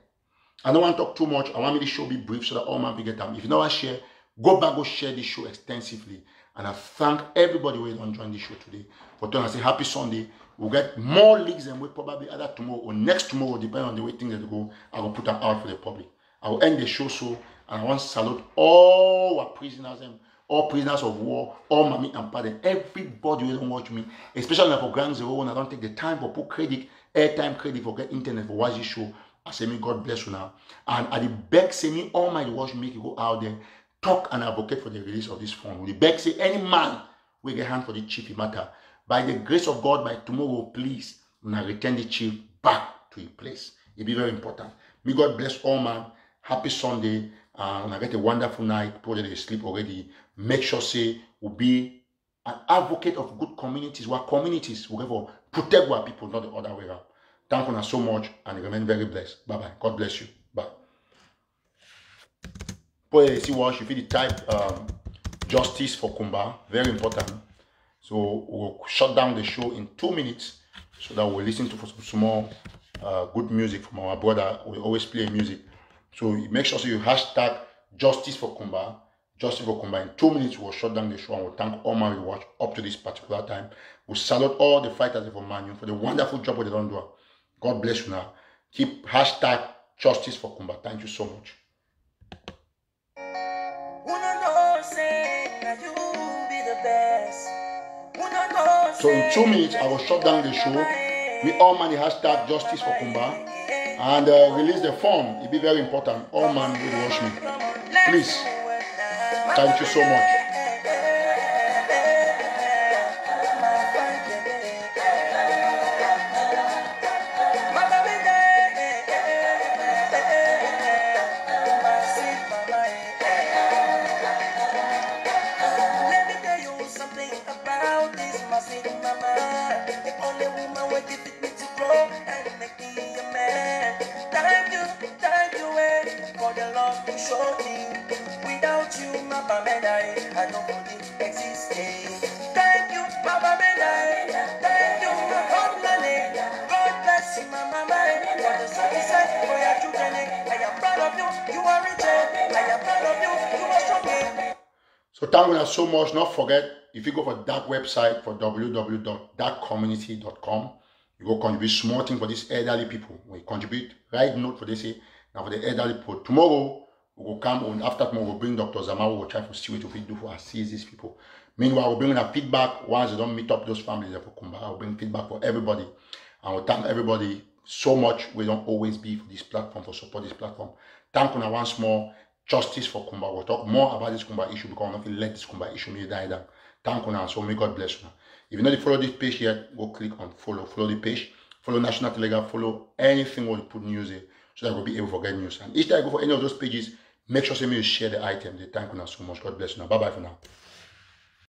I don't want to talk too much. I want me to show be brief so that all man will get them. If you know what share, go back, go share this show extensively. And I thank everybody who don't join this show today. For telling us, say happy Sunday. We'll get more leaks than we probably either tomorrow or next tomorrow, depending on the way things that go. I will put them out for the public. I will end the show so, and I want to salute all our prisoners, all prisoners of war, all mommy and pardon, everybody who don't watch me, especially for Ground Zero, when I don't take the time for put credit, airtime credit for get internet for watch this show. I say me, God bless you now. And at the beg, say me, all my watch make you go out there, talk and advocate for the release of this fund. The beg say any man will get hand for the chief matter. By the grace of God, by tomorrow, please, when I return the chief back to his place. It'll be very important. May God bless all man. Happy Sunday. And I get a wonderful night. People that they sleep already. Make sure say we'll be an advocate of good communities. What communities will ever protect our people, not the other way around. Thank you so much and remain very blessed. Bye bye. God bless you. Bye. Please see what you feel the type justice for Kumba. Very important. So we'll shut down the show in 2 minutes so that we'll listen to some small good music from our brother. We always play music. So make sure so you hashtag justice for Kumba. Justice for Kumba. In 2 minutes we'll shut down the show and we'll thank all my watch up to this particular time. We'll salute all the fighters for Manu for the wonderful job that they don't do. God bless you now. Keep hashtag justice for Kumba. Thank you so much. So in 2 minutes, I will shut down the show. We all man the hashtag justice for Kumba and release the form. It'll be very important. All man will watch me. Please. Thank you so much. So thank you so much. Not forget, if you go for that website for www.darkcommunity.com, you go contribute small thing for these elderly people. We contribute, write note for this now for the elderly people. Tomorrow we will come on, after tomorrow we'll bring Dr. Zama. We'll try to see what we do for assist these people. Meanwhile, we'll bring a feedback once they don't meet up those families for Kumba. I'll bring feedback for everybody. And we'll thank everybody so much. We don't always be for this platform, for support this platform. Thank you now once more. Justice for Kumba. We'll talk more about this Kumba issue because nothing let this Kumba issue me die down. Thank you now. So may God bless you now. If you know to follow this page yet, go click on follow. Follow the page. Follow National Telegraph. Follow anything where you put news in so that we'll be able to get news. And each time I go for any of those pages, Make sure say you share the item. They thank you so much. God bless you now. Bye bye for now.